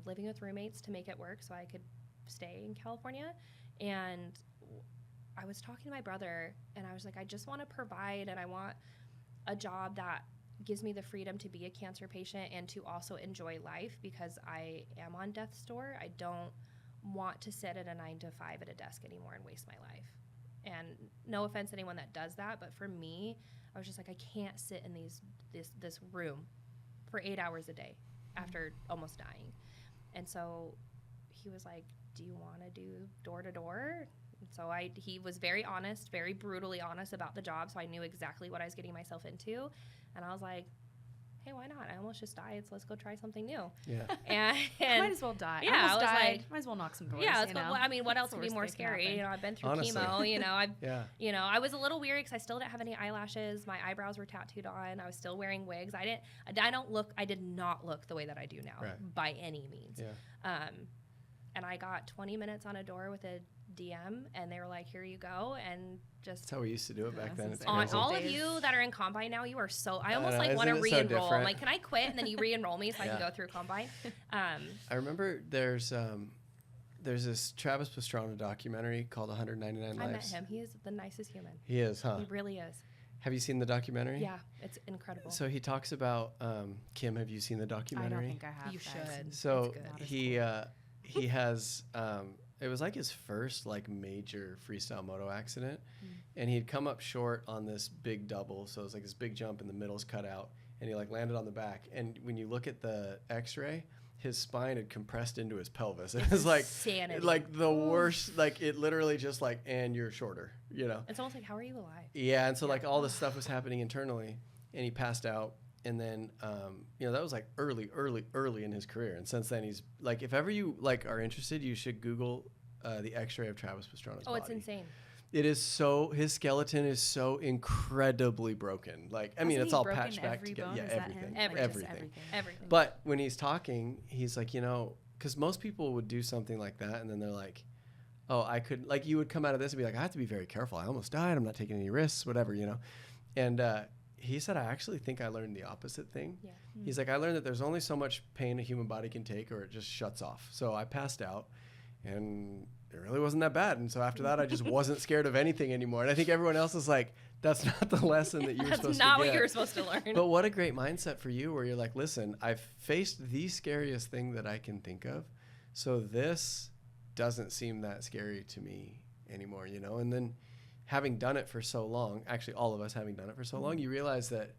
living with roommates to make it work so I could stay in California. And I was talking to my brother, and I was like, I just want to provide, and I want a job that gives me the freedom to be a cancer patient and to also enjoy life, because I am on death's door. I don't want to sit at a 9 to 5 at a desk anymore and waste my life. And no offense to anyone that does that, but for me, I was just like, I can't sit in this room for 8 hours a day after almost dying. And so he was like, do you want to do door to door? So he was very honest, very brutally honest about the job. So I knew exactly what I was getting myself into. And I was like, hey, why not? I almost just died, so let's go try something new. Yeah. And might as well die. Yeah, I was died. Like, might as well knock some doors. Yeah, let's go. Well, I mean, what else could be more scary? You know, I've been through chemo. You know, I was a little weary because I still didn't have any eyelashes. My eyebrows were tattooed on. I was still wearing wigs. I did not look the way that I do now by any means. Yeah. And I got 20 minutes on a door with a DM, and they were like, here you go, and just that's how we used to do it back then. On all of you that are in Combine now, you are so I almost like want to re-enroll. I'm like, can I quit and then you re-enroll me so I can go through Combine? I remember there's this Travis Pastrana documentary called 199 Lives. I met him. He is the nicest human. He is, huh? He really is. Have you seen the documentary? Yeah, it's incredible. So he talks about Kim. Have you seen the documentary? I don't think I have. You should. So he has. It was like his first like major freestyle moto accident, and he'd come up short on this big double. So it was like this big jump, and the middle's cut out, and he like landed on the back. And when you look at the X-ray, his spine had compressed into his pelvis. It was like insanity. Like the worst. Like it literally just like, and you're shorter. You know. It's almost like, how are you alive? Yeah, and so like all this stuff was happening internally, and he passed out. And then, you know, that was like early in his career. And since then, he's like, if ever you like are interested, you should Google the X-ray of Travis Pastrana's body. It's insane. It is so, his skeleton is so incredibly broken. Like, I mean, it's all patched back together. Yeah, everything. But when he's talking, he's like, you know, because most people would do something like that, and then they're like, oh, I could, like, you would come out of this and be like, I have to be very careful. I almost died. I'm not taking any risks, whatever, you know. And he said, I actually think I learned the opposite thing. Yeah. He's like, I learned that there's only so much pain a human body can take or it just shuts off. So I passed out, and it really wasn't that bad. And so after that, I just wasn't scared of anything anymore. And I think everyone else is like, that's not the lesson that you were supposed to get. That's not what you were supposed to learn. But what a great mindset for you, where you're like, listen, I've faced the scariest thing that I can think of. So this doesn't seem that scary to me anymore, you know? And then having done it for so long, actually all of us having done it for so long, you realize that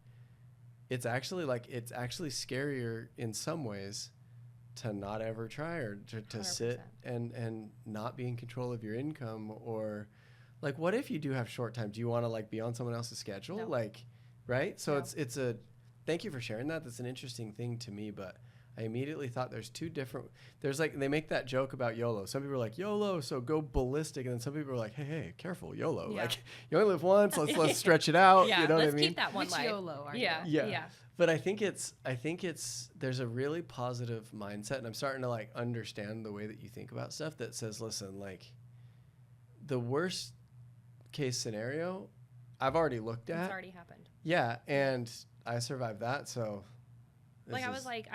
it's actually scarier in some ways to not ever try, or to sit and not be in control of your income, or like, what if you do have short time? Do you want to like be on someone else's schedule? No. Like, right? So no. Thank you for sharing that. That's an interesting thing to me, but I immediately thought there's like, they make that joke about YOLO. Some people are like, YOLO, so go ballistic. And then some people are like, hey, careful, YOLO. Yeah. Like, you only live once, let's stretch it out. Yeah, you know let's what I mean? keep that one life. YOLO are you? Yeah. But I think there's a really positive mindset, and I'm starting to like understand the way that you think about stuff that says, listen, like the worst case scenario I've already looked at. It's already happened. Yeah. And I survived that. So I was like,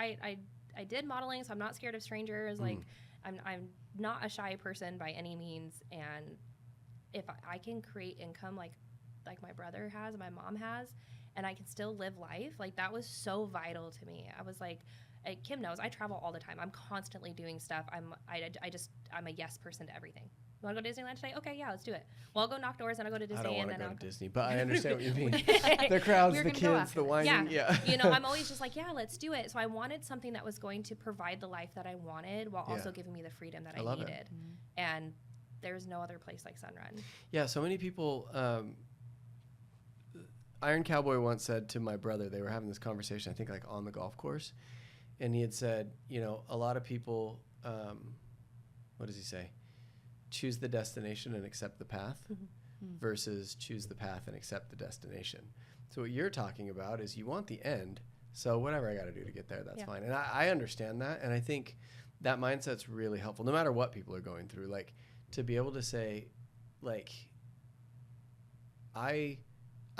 I did modeling, so I'm not scared of strangers. Like I'm not a shy person by any means. And if I can create income like my brother has, my mom has, and I can still live life. Like, that was so vital to me. I was like, Kim knows I travel all the time. I'm constantly doing stuff. I'm a yes person to everything. You want to go to Disneyland today? Okay, yeah, let's do it. Well, I'll go knock doors and I'll go to Disney. I don't want to and go then to Disney, but I understand what you mean. I'll The crowds, We're the gonna go kids, after the this. whining. Yeah. You know, I'm always just like, yeah, let's do it. So I wanted something that was going to provide the life that I wanted while Yeah. also giving me the freedom that I love it. needed. And there's no other place like Sunrun. Yeah, so many people. Iron Cowboy once said to my brother, they were having this conversation, I think like on the golf course, and he had said, you know, a lot of people, what does he say? Choose the destination and accept the path versus choose the path and accept the destination. So what you're talking about is you want the end. So whatever I got to do to get there, that's fine. And I understand that. And I think that mindset's really helpful, no matter what people are going through. Like, to be able to say, like, I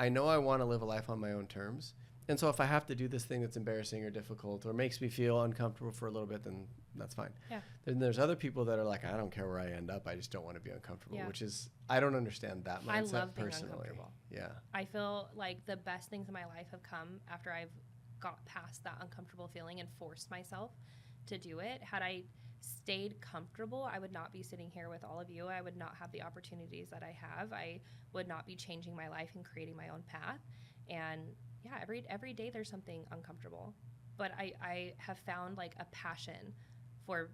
know I want to live a life on my own terms. And so if I have to do this thing that's embarrassing or difficult or makes me feel uncomfortable for a little bit, then that's fine. Yeah. Then there's other people that are like, I don't care where I end up. I just don't want to be uncomfortable, Yeah. which is, I don't understand that mindset I love being personally. uncomfortable. Yeah. I feel like the best things in my life have come after I've got past that uncomfortable feeling and forced myself to do it. Had I stayed comfortable, I would not be sitting here with all of you. I would not have the opportunities that I have. I would not be changing my life and creating my own path. And yeah, every day there's something uncomfortable. But I have found like a passion for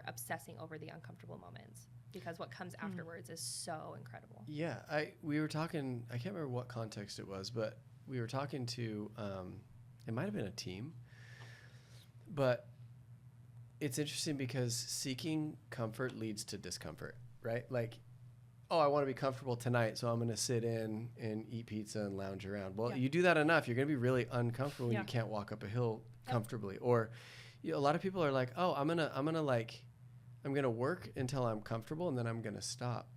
obsessing over the uncomfortable moments, because what comes afterwards is so incredible. Yeah. We were talking, I can't remember what context it was, but we were talking to, it might have been a team, but it's interesting because seeking comfort leads to discomfort, right? Like, oh, I want to be comfortable tonight, so I'm going to sit in and eat pizza and lounge around. Well, you do that enough, you're going to be really uncomfortable when you can't walk up a hill comfortably. Or a lot of people are like, oh, I'm going to work until I'm comfortable and then I'm going to stop.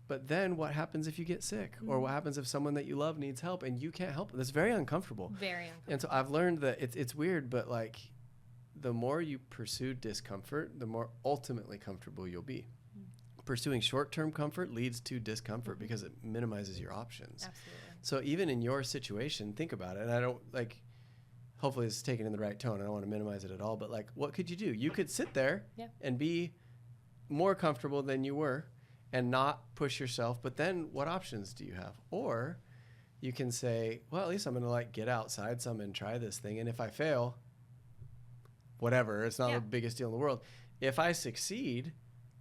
But then what happens if you get sick? Or what happens if someone that you love needs help and you can't help? That's very uncomfortable. Very uncomfortable. And so I've learned that it's weird, but like, the more you pursue discomfort, the more ultimately comfortable you'll be. Pursuing short-term comfort leads to discomfort because it minimizes your options. Absolutely. So even in your situation, think about it. And I don't like, hopefully it's taken in the right tone. I don't want to minimize it at all, but like, what could you do? You could sit there and be more comfortable than you were and not push yourself. But then what options do you have? Or you can say, well, at least I'm going to like get outside some and try this thing. And if I fail, whatever, it's not the biggest deal in the world. If I succeed,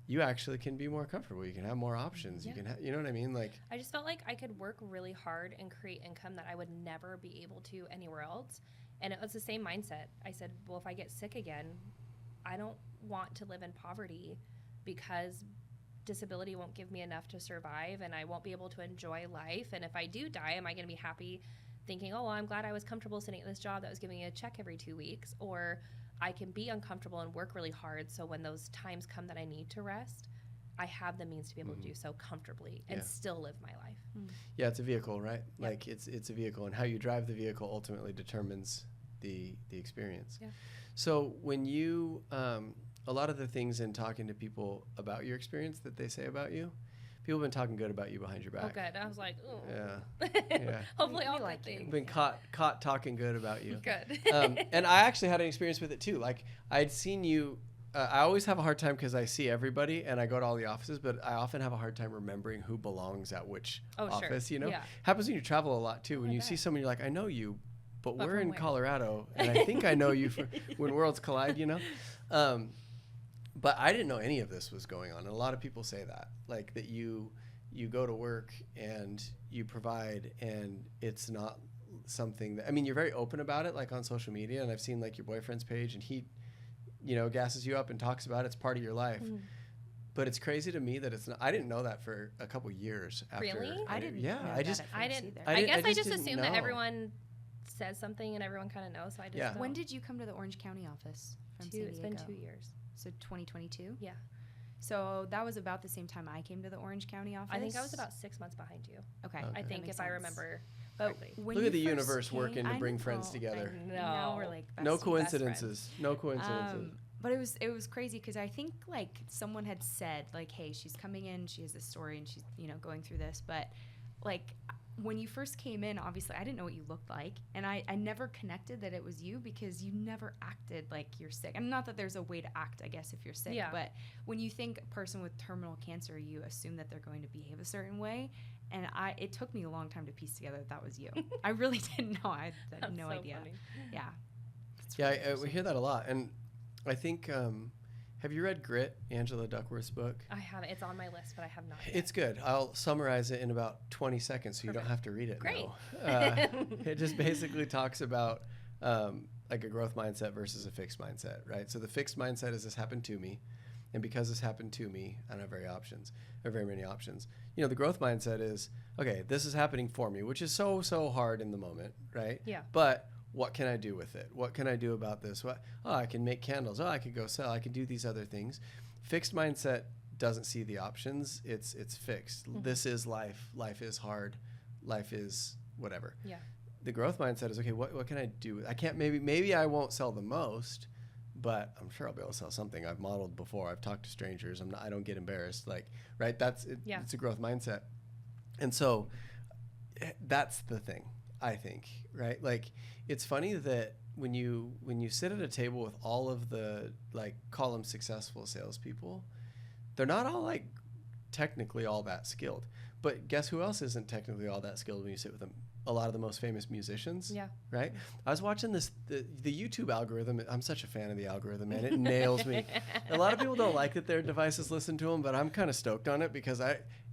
you actually can be more comfortable. You can have more options. You can you know what I mean? Like, I just felt like I could work really hard and create income that I would never be able to anywhere else. And it was the same mindset. I said, well, if I get sick again, I don't want to live in poverty because disability won't give me enough to survive and I won't be able to enjoy life. And if I do die, am I going to be happy thinking, oh, well, I'm glad I was comfortable sitting at this job that was giving me a check every 2 weeks? Or I can be uncomfortable and work really hard, so when those times come that I need to rest, I have the means to be able to do so comfortably and still live my life. Yeah, it's a vehicle, right? Like it's a vehicle, and how you drive the vehicle ultimately determines the experience. Yeah. So when you a lot of the things in talking to people about your experience that they say about you, people have been talking good about you behind your back. Oh, good. I was like, oh. Yeah. Hopefully all like good you. things. Been caught talking good about you. Good. And I actually had an experience with it too. Like, I'd seen you. I always have a hard time because I see everybody and I go to all the offices, but I often have a hard time remembering who belongs at which office. Sure. You know, Yeah. happens when you travel a lot too. When I you bet. see someone, you're like, I know you, but we're from in where? Colorado, and I think I know you from when worlds collide. You know, but I didn't know any of this was going on. And a lot of people say that, like that you go to work and you provide, and it's not something that, I mean, you're very open about it, like on social media, and I've seen like your boyfriend's page, and he, you know, gasses you up and talks about it. It's part of your life. But it's crazy to me that it's not. I didn't know that for a couple years after. Really? I didn't. Yeah, know I that just. at I first didn't. either. I guess I just didn't assumed that know. everyone says something and everyone kind of knows. So I just Yeah. don't. When did you come to the Orange County office from San Diego? It's been 2 years. So 2022. Yeah. So that was about the same time I came to the Orange County office. I think I was about 6 months behind you. Okay. Okay. I that think makes if I sense. remember But correctly. when Look you at the first universe came- working to I bring know, friends together. Now we're like No besties. coincidences. No coincidences. But it was crazy because I think like someone had said like, hey, she's coming in, she has this story, and she's going through this, but like when you first came in, obviously I didn't know what you looked like, and I never connected that it was you because you never acted like you're sick. And not that there's a way to act, I guess, if you're sick, but when you think a person with terminal cancer, you assume that they're going to behave a certain way. And it took me a long time to piece together that was you. I really didn't know. I had no idea. Funny. Yeah. We hear that a lot. And I think, have you read Grit, Angela Duckworth's book? I haven't. It's on my list, but I have not yet. It's good. I'll summarize it in about 20 seconds so you don't have to read it. Great. Now. It just basically talks about like a growth mindset versus a fixed mindset, right? So the fixed mindset is this happened to me. And because this happened to me, I don't have very many options. You know, the growth mindset is, okay, this is happening for me, which is so hard in the moment, right? Yeah. But what can I do with it? What can I do about this? I can make candles. I could go sell. I can do these other things. Fixed mindset doesn't see the options. It's fixed. Mm-hmm. This is life. Life is hard. Life is whatever. Yeah. The growth mindset is, okay, what can I do? I can't, maybe I won't sell the most, but I'm sure I'll be able to sell something. I've modeled before. I've talked to strangers. I don't get embarrassed. Like, right? That's it. Yeah. It's a growth mindset. And so that's the thing, I think, right? Like, it's funny that when you sit at a table with all of the, like, call them successful salespeople, they're not all like technically all that skilled. But guess who else isn't technically all that skilled when you sit with them? A lot of the most famous musicians. Yeah. Right? I was watching the YouTube algorithm. I'm such a fan of the algorithm, man. It nails me. A lot of people don't like that their devices listen to them, but I'm kind of stoked on it because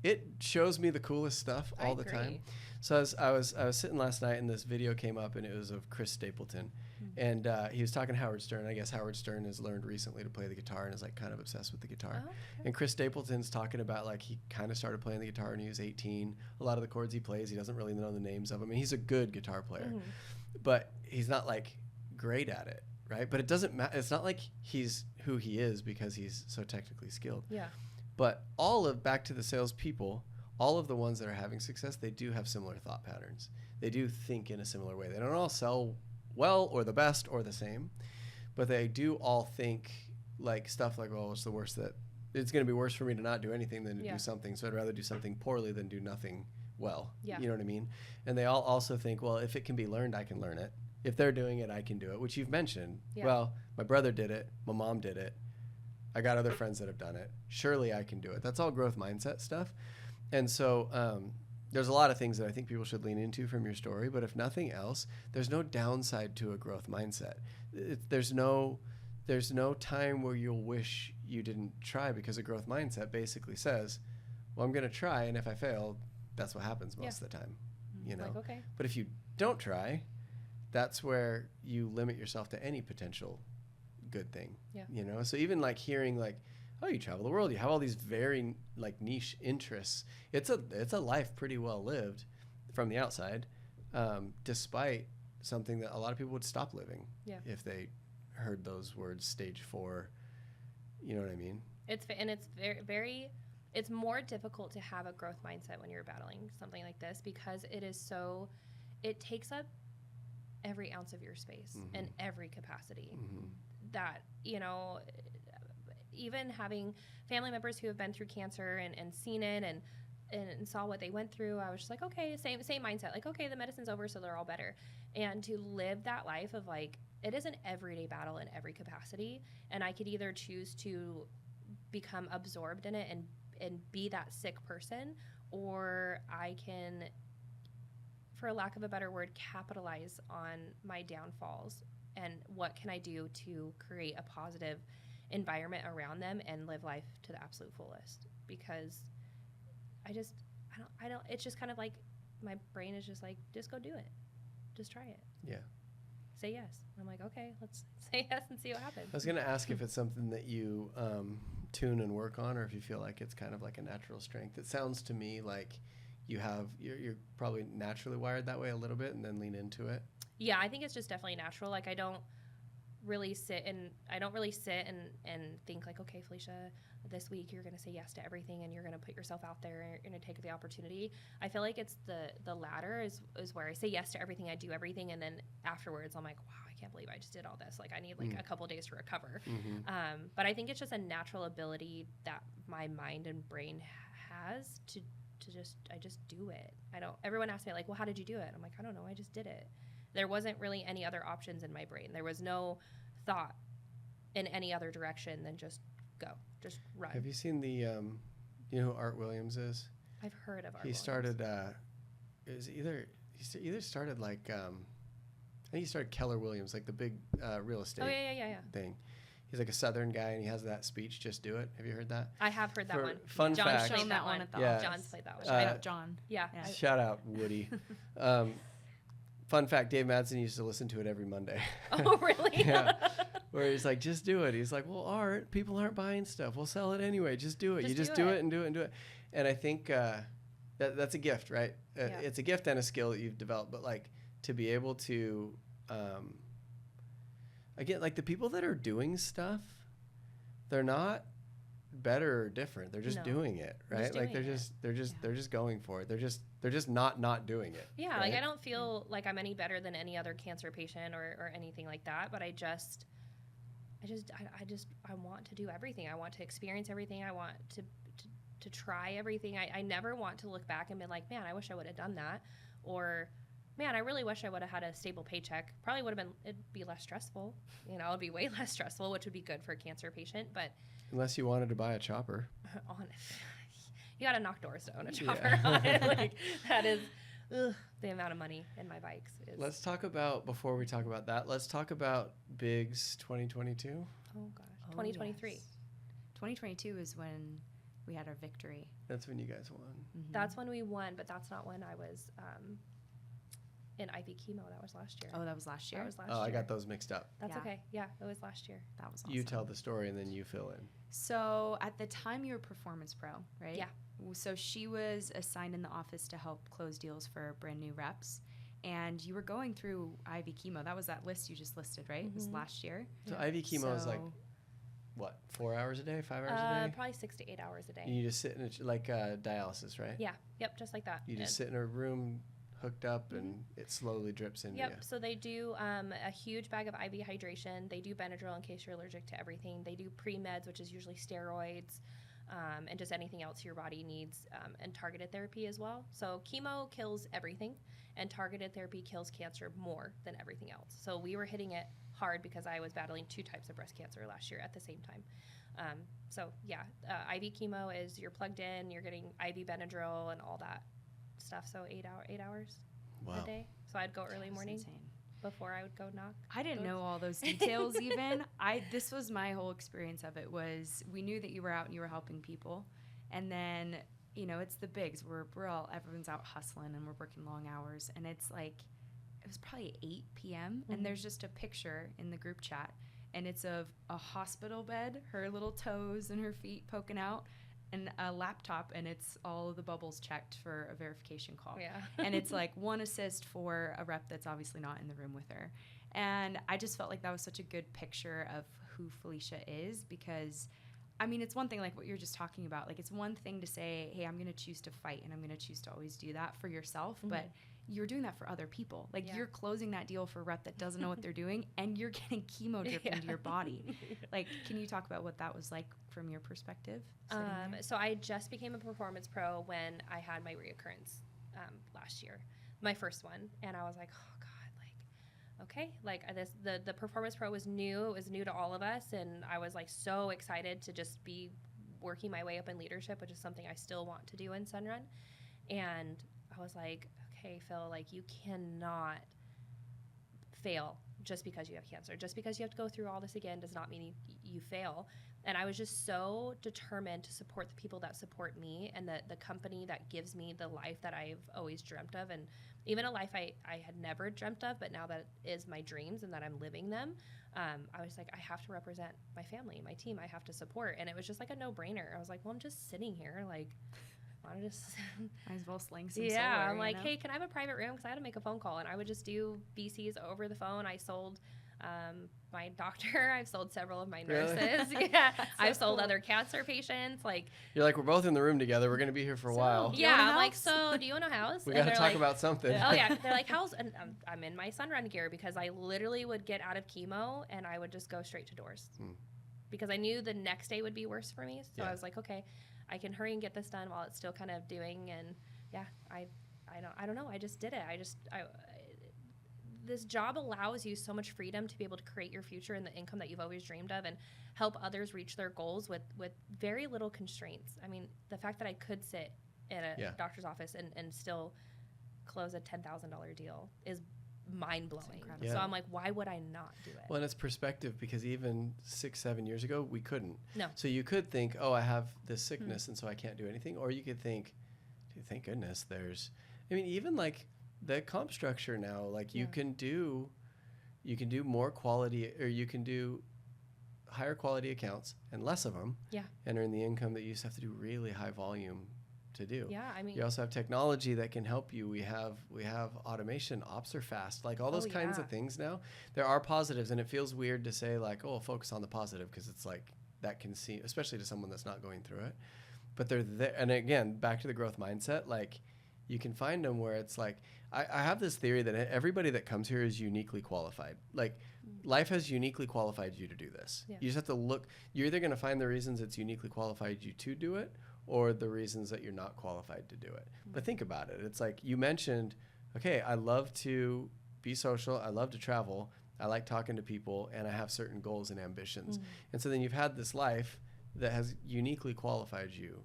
it shows me the coolest stuff all the time. So I was sitting last night and this video came up and it was of Chris Stapleton. And he was talking to Howard Stern. I guess Howard Stern has learned recently to play the guitar and is like kind of obsessed with the guitar. Oh, okay. And Chris Stapleton's talking about like he kind of started playing the guitar when he was 18. A lot of the chords he plays, he doesn't really know the names of them. And he's a good guitar player, but he's not like great at it, right? But it doesn't matter. It's not like he's who he is because he's so technically skilled. Yeah. But back to the salespeople, all of the ones that are having success, they do have similar thought patterns. They do think in a similar way. They don't all sell well or the best or the same, but they do all think like stuff like, well, what's the worst that it's going to be worse for me to not do anything than to do something. So I'd rather do something poorly than do nothing well. Yeah. You know what I mean? And they all also think, well, if it can be learned, I can learn it. If they're doing it, I can do it, which you've mentioned. Yeah. Well, my brother did it. My mom did it. I got other friends that have done it. Surely I can do it. That's all growth mindset stuff. And so, there's a lot of things that I think people should lean into from your story, but if nothing else, there's no downside to a growth mindset. There's no time where you'll wish you didn't try, because a growth mindset basically says, well, I'm going to try, and if I fail, that's what happens most of the time, you know? Like, okay. But if you don't try, that's where you limit yourself to any potential good thing, you know? So even like hearing like, oh, you travel the world, you have all these very like niche interests. It's a life pretty well lived from the outside, despite something that a lot of people would stop living if they heard those words, stage 4. You know what I mean? It's very it's more difficult to have a growth mindset when you're battling something like this, because it takes up every ounce of your space in every capacity. That, you know, even having family members who have been through cancer and seen it and saw what they went through, I was just like, okay, same mindset. Like, okay, the medicine's over, so they're all better. And to live that life of like, it is an everyday battle in every capacity. And I could either choose to become absorbed in it and be that sick person, or I can, for lack of a better word, capitalize on my downfalls. And what can I do to create a positive environment around them and live life to the absolute fullest? Because I don't, it's just kind of like my brain is just like, just go do it. Just try it. Yeah. Say yes. I'm like, okay, let's say yes and see what happens. I was going to ask if it's something that you tune and work on, or if you feel like it's kind of like a natural strength. It sounds to me like you're probably naturally wired that way a little bit and then lean into it. Yeah, I think it's just definitely natural. Like I don't really sit and think like, okay, Philecia, this week you're going to say yes to everything and you're going to put yourself out there and you're going to take the opportunity. I feel like it's the latter is where I say yes to everything, I do everything, and then afterwards I'm like, wow, I can't believe I just did all this. Like I need like a couple days to recover. But I think it's just a natural ability that my mind and brain has just do it. Everyone asks me like, well, how did you do it? I'm like, I don't know. I just did it. There wasn't really any other options in my brain. There was no thought in any other direction than just go, just run. Have you seen the, you know who Art Williams is? I've heard of Art He Williams. started, he either started like, I think he started Keller Williams, like the big real estate thing. He's like a Southern guy, and he has that speech, "Just do it." Have you heard that? I have heard that one. Fun John's fact. played that one. at the Yeah. John's played that one. Shout out John. Yeah. Shout out Woody. Fun fact: Dave Madsen used to listen to it every Monday. Oh, really? Yeah. Where he's like, "Just do it." He's like, "Well, Art, people aren't buying stuff. We'll sell it anyway. Just do it. You just do it and do it and do it." And I think that's a gift, right? It's a gift and a skill that you've developed. But like to be able to, again, like the people that are doing stuff, they're not better or different. They're just doing it, right? Like they're just going for it. They're just not doing it. Yeah, right? like I don't feel like I'm any better than any other cancer patient or anything like that, but I want to do everything. I want to experience everything. I want to try everything. I never want to look back and be like, man, I wish I would have done that, or man, I really wish I would have had a stable paycheck. Probably would have been, it'd be less stressful. It'd be way less stressful, which would be good for a cancer patient. But unless you wanted to buy a chopper. You got to knock doors to own a chopper on it. Like, that is the amount of money in my bikes. Let's talk about, before we talk about that, let's talk about Biggs 2022. Oh, gosh. 2023. Yes. 2022 is when we had our victory. That's when you guys won. Mm-hmm. That's when we won, but that's not when I was in IV chemo. That was last year. Oh, that was last year? I got those mixed up. That's okay. Yeah, it was last year. That was awesome. You tell the story and then you fill in. So at the time you were Performance Pro, right? Yeah. So she was assigned in the office to help close deals for brand new reps. And you were going through IV chemo. That was that list you just listed, right? Mm-hmm. It was last year. So IV chemo is like, what, 4 hours a day, 5 hours a day? Probably 6 to 8 hours a day. And you just sit in it like dialysis, right? Yeah. Yep. Just like that. You just sit in a room hooked up and it slowly drips into you. Yep. So they do a huge bag of IV hydration. They do Benadryl in case you're allergic to everything. They do pre-meds, which is usually steroids, and just anything else your body needs, and targeted therapy as well. So chemo kills everything, and targeted therapy kills cancer more than everything else. So we were hitting it hard because I was battling 2 types of breast cancer last year at the same time. IV chemo is you're plugged in, you're getting IV Benadryl and all that stuff. So 8 hours a day. So I'd go early morning before I would go knock. I didn't know all those details even. This was my whole experience of it. Was we knew that you were out and you were helping people, and then it's the bigs. Everyone's out hustling and we're working long hours, and it's like it was probably 8 p.m. and there's just a picture in the group chat, and it's of a hospital bed, her little toes and her feet poking out, and a laptop, and it's all of the bubbles checked for a verification call. Yeah. And it's like 1 assist for a rep that's obviously not in the room with her. And I just felt like that was such a good picture of who Philecia is, because I mean, it's one thing like what you're just talking about. Like, it's one thing to say, hey, I'm going to choose to fight and I'm going to choose to always do that for yourself. But you're doing that for other people. Like, you're closing that deal for a rep that doesn't know what they're doing, and you're getting chemo dripped into your body. Like, can you talk about what that was like from your perspective? So I just became a Performance Pro when I had my reoccurrence last year, my first one. And I was like, oh, God, like, okay. Like, the Performance Pro was new. It was new to all of us. And I was, like, so excited to just be working my way up in leadership, which is something I still want to do in Sunrun. And I was like, okay, Phil, like, you cannot fail just because you have cancer. Just because you have to go through all this again does not mean you fail. And I was just so determined to support the people that support me, and the company that gives me the life that I've always dreamt of, and even a life I had never dreamt of, but now that is my dreams and that I'm living them. I was like, I have to represent my family, my team. I have to support. And it was just like a no-brainer. I was like, well, I'm just sitting here, like, I just might as well sling some yeah, solar, I'm like, hey, can I have a private room? Because I had to make a phone call, and I would just do BCs over the phone. I sold my doctor. I've sold several of my nurses. Really? Yeah, I've sold other cancer patients. Like, you're like, we're both in the room together. We're going to be here for a while. Yeah, I'm like, so do you own a house? We got to talk about something. Oh yeah, they're like, how's? And I'm in my Sunrun gear because I literally would get out of chemo and I would just go straight to doors. because I knew the next day would be worse for me. So Yeah. I was like, okay, I can hurry and get this done while it's still kind of doing. And yeah, I don't know. I just did it. This job allows you so much freedom to be able to create your future and the income that you've always dreamed of and help others reach their goals with very little constraints. I mean, the fact that I could sit in a doctor's office and still close a $10,000 deal is mind-blowing. Yeah. So I'm like, why would I not do it? Well, and it's perspective, because even 6-7 years ago, we couldn't. No. So you could think, oh, I have this sickness and so I can't do anything. Or you could think, dude, thank goodness there's, I mean, even like the comp structure now, like you can do more quality, or you can do higher quality accounts and less of them. Yeah. And earn the income that you used to have to do really high volume to do. Yeah, I mean, You also have technology that can help you. We have automation. Ops are fast. Like all those kinds of things now. There are positives, and it feels weird to say like, oh, focus on the positive, because it's like that can seem, especially to someone that's not going through it. But they're there. And again, back to the growth mindset. Like you can find them where it's like, I have this theory that everybody that comes here is uniquely qualified. Like life has uniquely qualified you to do this. Yeah. You just have to look. You're either going to find the reasons it's uniquely qualified you to do it, or the reasons that you're not qualified to do it. But think about it. It's like you mentioned, okay, I love to be social. I love to travel. I like talking to people, and I have certain goals and ambitions. And so then you've had this life that has uniquely qualified you,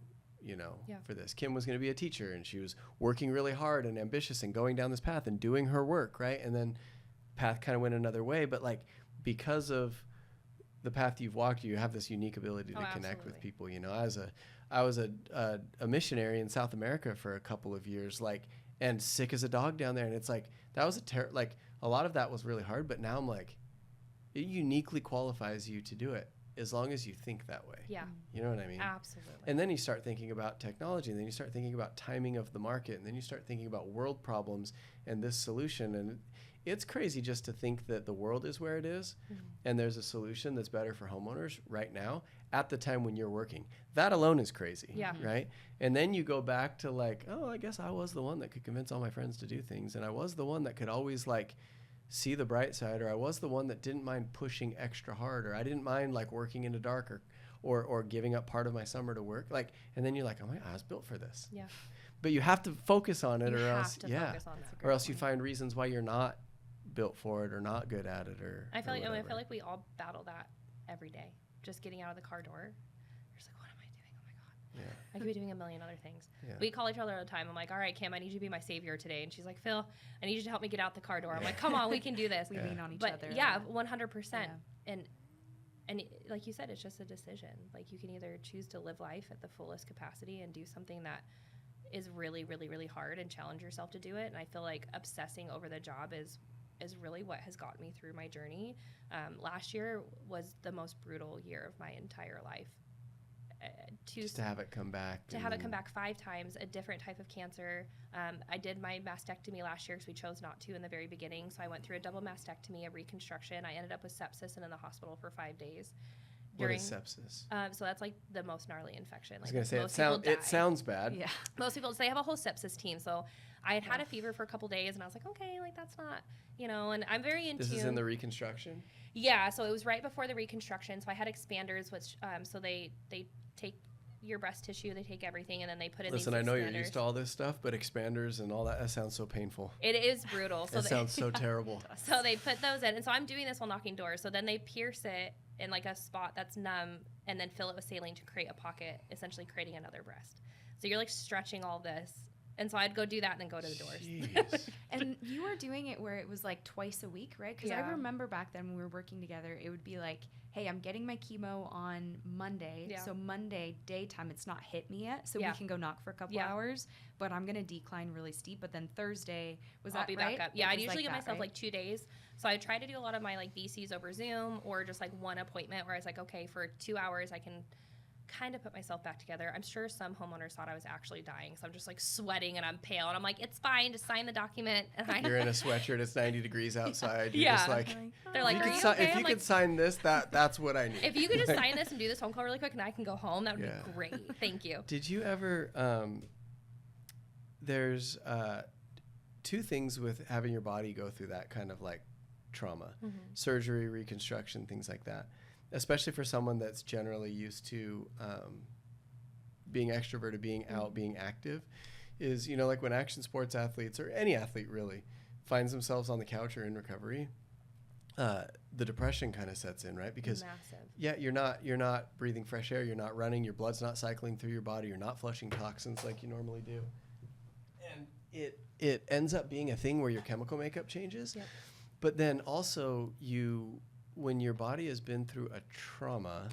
for this. Kim was going to be a teacher, and she was working really hard and ambitious and going down this path and doing her work, right? And then path kind of went another way. But like, because of the path you've walked, you have this unique ability to connect with people. I was a missionary in South America for a couple of years, like, and sick as a dog down there. And it's like, that was a lot of that was really hard, but now I'm like, it uniquely qualifies you to do it as long as you think that way. Yeah. You know what I mean? Absolutely. And then you start thinking about technology, and then you start thinking about timing of the market, and then you start thinking about world problems and this solution. And it's crazy just to think that the world is where it is, and there's a solution that's better for homeowners right now at the time when you're working. That alone is crazy, right? And then you go back to like, oh, I guess I was the one that could convince all my friends to do things, and I was the one that could always like see the bright side, or I was the one that didn't mind pushing extra hard, or I didn't mind like working in the dark, or giving up part of my summer to work. Like, and then you're like, oh my God, I was built for this. Yeah. But you have to focus on it, You or have else, to focus on that. or else you find reasons why you're not built for it or not good at it, or I feel or like we all battle that every day. Just getting out of the car door, you're just like, what am I doing? Oh my God. Yeah. I could be doing a million other things. Yeah. We call each other all the time. I'm like, all right, Kim, I need you to be my savior today. And she's like, Phil, I need you to help me get out the car door. I'm like, come on, we can do this. We lean on each But other. yeah, 100%. And like you said, it's just a decision. Like you can either choose to live life at the fullest capacity and do something that is really, really, really hard and challenge yourself to do it. And I feel like obsessing over the job is really what has gotten me through my journey. Last year was the most brutal year of my entire life. Just to have it come back. To have it come back 5 times, a different type of cancer. I did my mastectomy last year because we chose not to in the very beginning. So I went through a double mastectomy, a reconstruction. I ended up with sepsis and in the hospital for 5 days. What is sepsis? So that's like the most gnarly infection. I was going to say, it sounds bad. Yeah. Most people, they have a whole sepsis team. So I had a fever for a couple days, and I was like, okay, like that's not, and I'm very in tune. This is in the reconstruction? Yeah, so it was right before the reconstruction. So I had expanders, which, so they take your breast tissue, they take everything, and then they put in Listen, these I know expanders. you're used to all this stuff, but expanders and all that sounds so painful. It is brutal. So That sounds so terrible. So they put those in, and so I'm doing this while knocking doors. So then they pierce it in like a spot that's numb, and then fill it with saline to create a pocket, essentially creating another breast. So you're like stretching all this. And so I'd go do that and then go to the doors. And you were doing it where it was like twice a week, right? Because I remember back then when we were working together, it would be like, hey, I'm getting my chemo on Monday. Yeah. So Monday daytime, it's not hit me yet. So Yeah. we can go knock for a couple hours. But I'm going to decline really steep. But then Thursday, I'll be right? back up. Yeah, I'd usually like give that, myself right? like 2 days. So I try to do a lot of my like VCs over Zoom or just like one appointment where I was like, okay, for 2 hours I can kind of put myself back together. I'm sure some homeowners thought I was actually dying. So I'm just like sweating and I'm pale and I'm like, it's fine, just sign the document. And You're in a sweatshirt, it's 90 degrees outside. You're Yeah. just like, they're like, if are you you could okay? if I'm you like, could sign this, that's what I need. if you could just sign this and do this phone call really quick and I can go home, that would Yeah. be great. Thank you. Did you ever, there's 2 things with having your body go through that kind of like trauma, surgery, reconstruction, things like that. especially for someone that's generally used to being extroverted, being out, being active, is, you know, like when action sports athletes, or any athlete really, finds themselves on the couch or in recovery, the depression kind of sets in, right? Because Massive. yeah, you're not breathing fresh air, you're not running, your blood's not cycling through your body, you're not flushing toxins like you normally do, and it ends up being a thing where your chemical makeup changes. Yep. But then also when your body has been through a trauma.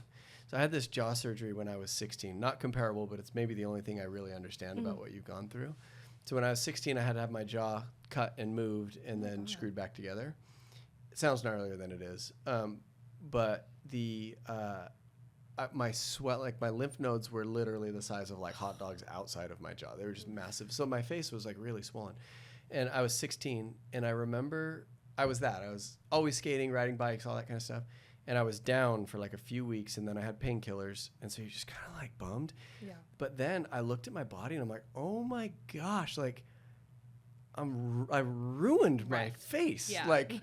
So I had this jaw surgery when I was 16, not comparable, but it's maybe the only thing I really understand about what you've gone through. So when I was 16, I had to have my jaw cut and moved and then screwed back together. It sounds gnarlier than it is. But my sweat, like my lymph nodes were literally the size of like hot dogs outside of my jaw. They were just massive. So my face was like really swollen. And I was 16, and I remember I was always skating, riding bikes, all that kind of stuff. And I was down for like a few weeks, and then I had painkillers. And so you're just kind of like bummed. Yeah. But then I looked at my body and I'm like, oh my gosh, like I ruined my face. Yeah. Like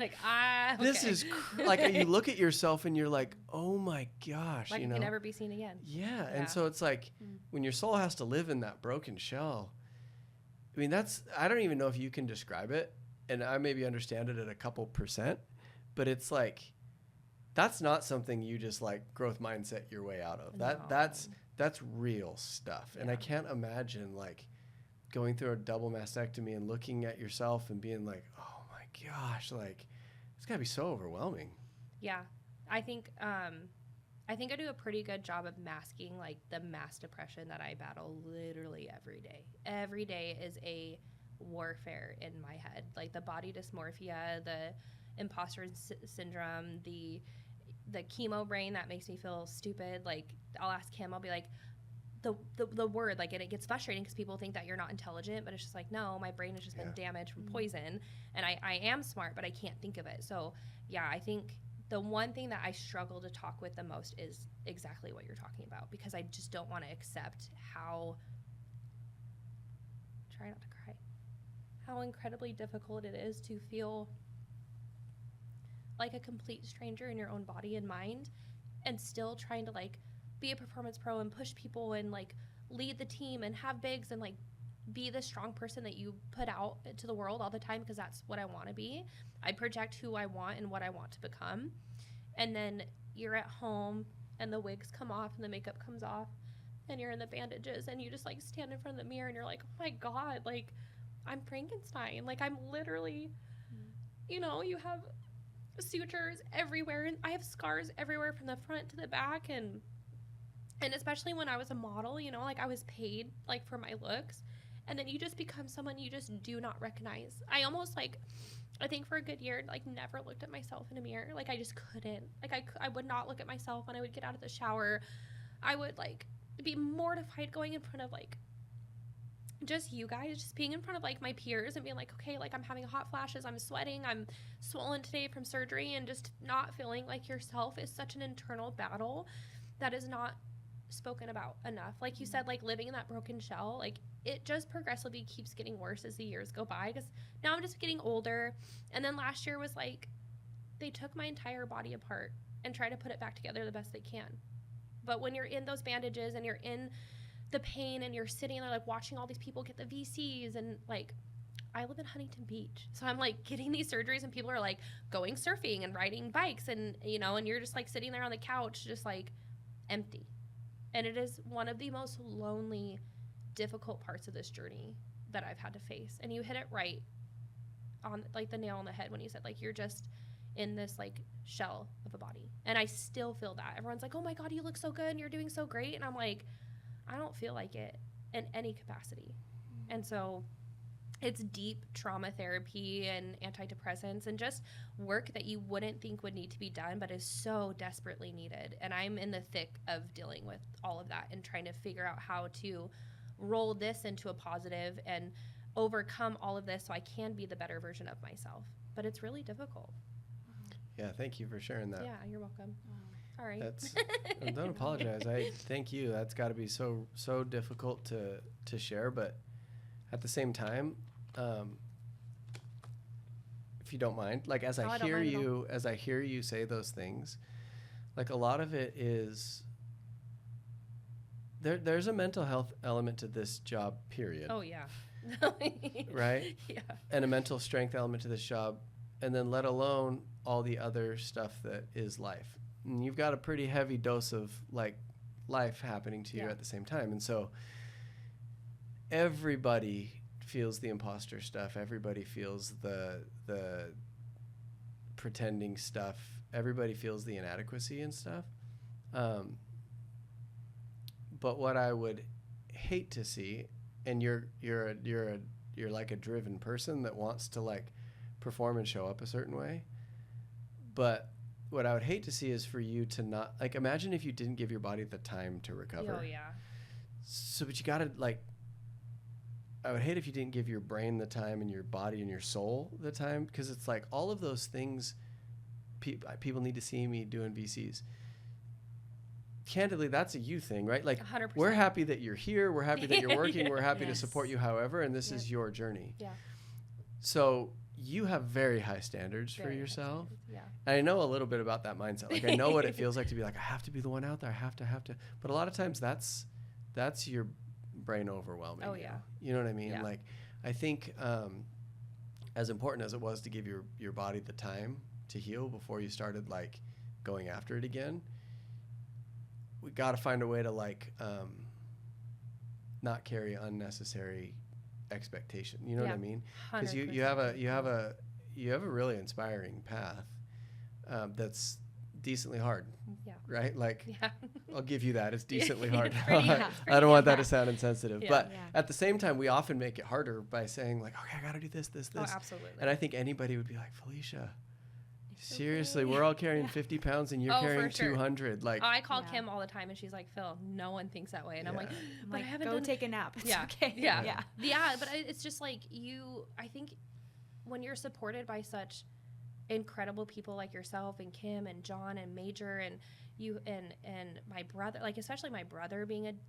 this okay. is like you look at yourself and you're like, oh my gosh, like you it know? can never be seen again. Yeah. And so it's like when your soul has to live in that broken shell, I mean, I don't even know if you can describe it. And I maybe understand it at a couple %, but it's like, that's not something you just like growth mindset your way out of. No. That's real stuff. And I can't imagine like going through a double mastectomy and looking at yourself and being like, oh my gosh, like it's gotta be so overwhelming. Yeah. I think I do a pretty good job of masking like the mass depression that I battle literally every day. Every day is a warfare in my head. Like the body dysmorphia, the imposter syndrome, the chemo brain that makes me feel stupid. Like I'll ask him, I'll be like, the word, like, and it gets frustrating because people think that you're not intelligent, but it's just like, no, my brain has just been damaged from poison, and I am smart, but I can't think of it. So yeah, I think the one thing that I struggle to talk with the most is exactly what you're talking about, because I just don't want to accept try not to cry, how incredibly difficult it is to feel like a complete stranger in your own body and mind, and still trying to like be a performance pro and push people and like lead the team and have bigs and like be the strong person that you put out to the world all the time, because that's what I want to be. I project who I want and what I want to become. And then you're at home and the wigs come off and the makeup comes off and you're in the bandages and you just like stand in front of the mirror and you're like, oh my God, like I'm Frankenstein. Like I'm literally, you know, you have sutures everywhere and I have scars everywhere from the front to the back, and especially when I was a model, you know, like I was paid like for my looks, and then you just become someone you just do not recognize. I almost like, I think for a good year, like never looked at myself in a mirror. Like I just couldn't, like I would not look at myself when I would get out of the shower. I would like be mortified going in front of like just you guys, just being in front of like my peers and being like, okay, like I'm having hot flashes, I'm sweating, I'm swollen today from surgery, and just not feeling like yourself is such an internal battle that is not spoken about enough. Like you said, like living in that broken shell, like it just progressively keeps getting worse as the years go by, because now I'm just getting older. And then last year was like they took my entire body apart and try to put it back together the best they can. But when you're in those bandages and you're in the pain and you're sitting there like watching all these people get the VCs, and like I live in Huntington Beach, so I'm like getting these surgeries and people are like going surfing and riding bikes, and you know, and you're just like sitting there on the couch just like empty. And it is one of the most lonely, difficult parts of this journey that I've had to face. And you hit it right on like the nail on the head when you said like you're just in this like shell of a body. And I still feel that. Everyone's like, oh my God, you look so good and you're doing so great. And I'm like, I don't feel like it in any capacity. And so it's deep trauma therapy and antidepressants and just work that you wouldn't think would need to be done, but is so desperately needed. And I'm in the thick of dealing with all of that and trying to figure out how to roll this into a positive and overcome all of this so I can be the better version of myself. But it's really difficult. Yeah, thank you for sharing that. Yeah, you're welcome. All right. Don't apologize. I thank you. That's got to be so difficult to share, but at the same time, if you don't mind, like as I hear you say those things, like a lot of it is there's a mental health element to this job, period. Oh yeah. Right? Yeah. And a mental strength element to this job, and then let alone all the other stuff that is life. And you've got a pretty heavy dose of like life happening to you at the same time. And so everybody feels the imposter stuff. Everybody feels the pretending stuff. Everybody feels the inadequacy and stuff. But what I would hate to see, and you're like a driven person that wants to like perform and show up a certain way. But what I would hate to see is for you to not, like, imagine if you didn't give your body the time to recover. Oh yeah. So, but you gotta like, I would hate if you didn't give your brain the time and your body and your soul the time, because it's like all of those things people need to see me doing VCs. Candidly, that's a you thing, right? Like 100%. we're happy that you're here. We're happy that you're working. We're happy to Yes. support you however, and this is your journey. Yeah. So you have very high standards for Very high yourself. standards, yeah. And I know a little bit about that mindset. Like I know what it feels like to be like, I have to be the one out there. I have to. But a lot of times that's your brain overwhelming. Oh, you yeah. know? You know what I mean? Yeah. Like I think as important as it was to give your body the time to heal before you started like going after it again, we got to find a way to like not carry unnecessary expectation. You know what I mean? Because you have a really inspiring path that's decently hard. Yeah. Right? Like Yeah. I'll give you that. It's decently It's hard. pretty- I don't want that yeah. to sound insensitive. Yeah. But Yeah. at the same time, we often make it harder by saying like, okay, I got to do this. Oh, absolutely. And I think anybody would be like, Philecia, It's seriously, okay. we're all carrying Yeah. 50 pounds and you're Oh, for carrying sure. 200. Like, I call Yeah. Kim all the time, and she's like, "Phil, no one thinks that way." And I'm like, Yeah. I'm "But like, I haven't go done." take a nap. It's Yeah. okay. Yeah. Yeah. Yeah, but it's just like I think when you're supported by such incredible people like yourself and Kim and John and Major and you and my brother, like especially my brother being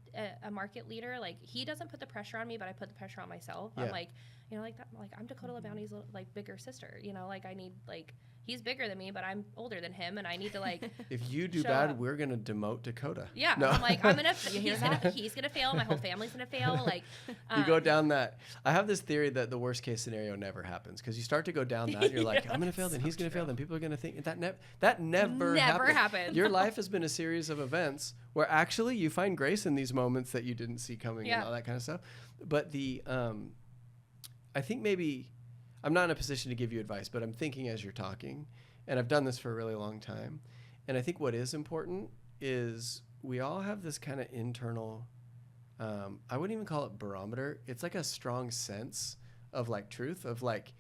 a market leader, like he doesn't put the pressure on me, but I put the pressure on myself. Yeah. I'm like, you know, like that, like I'm Dakota Labounty's like bigger sister, you know, like I need like he's bigger than me, but I'm older than him, and I need to like. if you do show bad, up. we're going to demote Dakota. Yeah, No. I'm like, I'm gonna. You hear He's gonna fail. My whole family's gonna fail. Like, You go down that. I have this theory that the worst case scenario never happens, because you start to go down that and you're like, I'm going to fail, then he's going to fail, then people are going to think that never happened. Your life has been a series of events where actually you find grace in these moments that you didn't see coming and all that kind of stuff. But I think maybe I'm not in a position to give you advice, but I'm thinking as you're talking, and I've done this for a really long time. And I think what is important is we all have this kind of internal, I wouldn't even call it barometer. It's like a strong sense of like truth of like,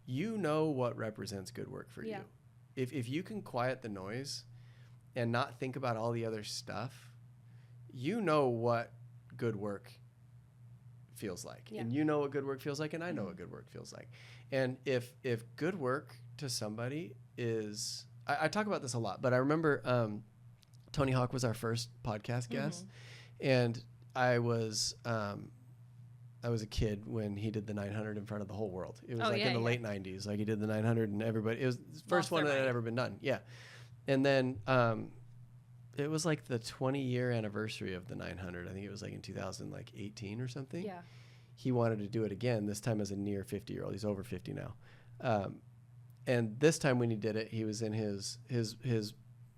you know what represents good work for Yeah. you. If you can quiet the noise and not think about all the other stuff, you know what good work feels like. Yeah. And you know what good work feels like, and I know what good work feels like. And if good work to somebody is, I talk about this a lot, but I remember Tony Hawk was our first podcast guest, and I was a kid when he did the 900 in front of the whole world. It was in the late 90s. Like he did the 900 and everybody, it was the first one that had ever been done. Yeah. And then it was like the 20-year anniversary of the 900. I think it was like in 2018 or something. Yeah. He wanted to do it again, this time as a near 50-year-old. He's over 50 now. And this time when he did it, he was in his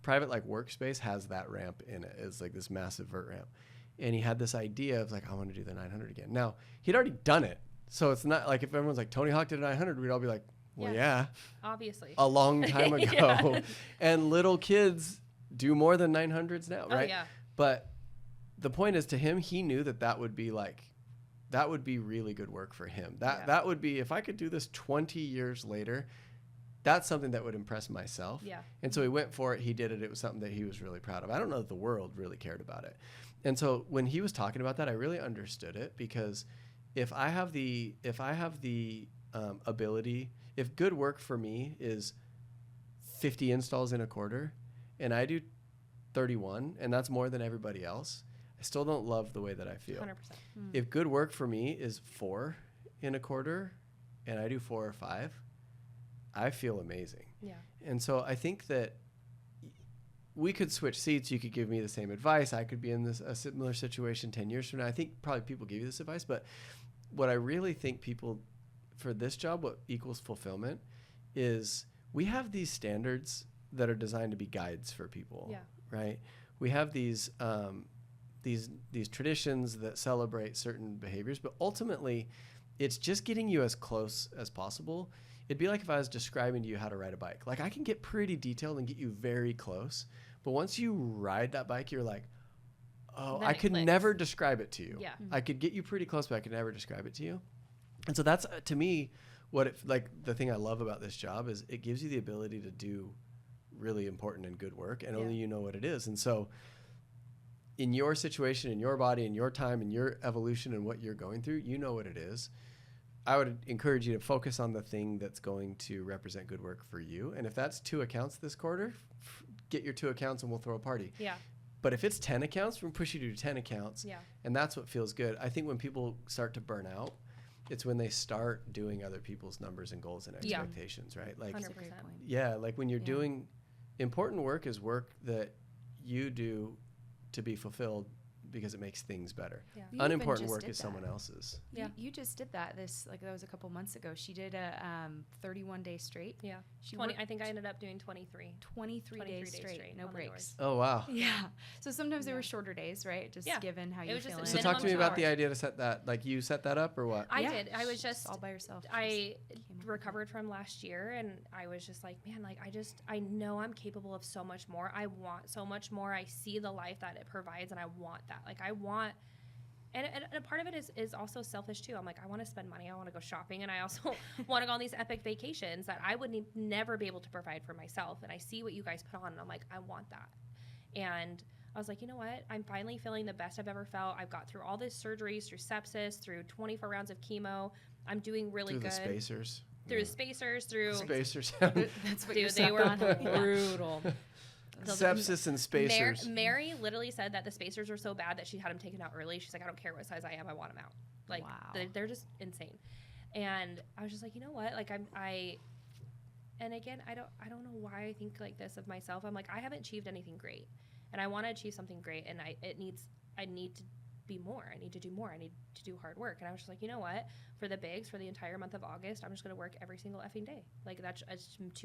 private like workspace has that ramp in it. It's like this massive vert ramp. And he had this idea of like, I want to do the 900 again. Now, he'd already done it. So it's not like if everyone's like, Tony Hawk did a 900, we'd all be like, well, yeah, obviously. a long time ago. Yeah. And little kids do more than 900s now, right? Oh, yeah. But the point is, to him, he knew that would be really good work for him. That would be, if I could do this 20 years later, that's something that would impress myself. Yeah. And so he went for it. He did it. It was something that he was really proud of. I don't know that the world really cared about it. And so when he was talking about that, I really understood it, because if I have the ability, if good work for me is 50 installs in a quarter and I do 31, and that's more than everybody else, I still don't love the way that I feel. 100%. If good work for me is 4 in a quarter and I do 4 or 5, I feel amazing. Yeah. And so I think that we could switch seats. You could give me the same advice. I could be in a similar situation 10 years from now. I think probably people give you this advice, but what I really think people for this job, what equals fulfillment is we have these standards that are designed to be guides for people, right? We have these traditions that celebrate certain behaviors, but ultimately it's just getting you as close as possible. It'd be like if I was describing to you how to ride a bike. Like I can get pretty detailed and get you very close, but once you ride that bike, you're like, oh, Then I it could clicks. never describe it to you. Yeah. I could get you pretty close, but I could never describe it to you. And so that's, to me, like the thing I love about this job is it gives you the ability to do really important and good work, and only you know what it is. And so in your situation, in your body, in your time, in your evolution and what you're going through, you know what it is. I would encourage you to focus on the thing that's going to represent good work for you. And if that's 2 accounts this quarter, get your 2 accounts and we'll throw a party. Yeah. But if it's 10 accounts, we're going to push you to do 10 accounts. Yeah. And that's what feels good. I think when people start to burn out, it's when they start doing other people's numbers and goals and expectations, right? Like, 100%. yeah, like when you're doing important work is work that you do to be fulfilled because it makes things better. Yeah. You even Unimportant just work did is that. someone else's. Yeah. You just did that. That was a couple months ago. She did a 31 days straight. Yeah. She 20. worked I think I ended up doing 23. 23 days straight, no on the breaks. Oh, wow. Yeah. So sometimes they were shorter days, right? Just given how you're was just a feeling. So talk to me minimum about the hours. idea to set that, like you set that up or what? I did. I was just all by yourself. I Just came up recovered from last year, and I was just like, man, like I know I'm capable of so much more. I want so much more. I see the life that it provides, and I want that. Like I want. And a part of it is also selfish too. I'm like, I want to spend money. I want to go shopping. And I also want to go on these epic vacations that I would never be able to provide for myself. And I see what you guys put on and I'm like, I want that. And I was like, you know what? I'm finally feeling the best I've ever felt. I've got through all this surgeries, through sepsis, through 24 rounds of chemo. I'm doing really Through good. the spacers. Through the spacers, through... Spacers. That's what Dude, they were brutal. Sepsis and spacers. Mary literally said that the spacers were so bad that she had them taken out early. She's like, I don't care what size I am, I want them out. Like, Wow. they're just insane. And I was just like, you know what? Like, and again, I don't know why I think like this of myself. I'm like, I haven't achieved anything great, and I want to achieve something great, and I need to be more. I need to do more. I need to do hard work. And I was just like, you know what? For the bigs, for the entire month of August, I'm just going to work every single effing day. Like that's a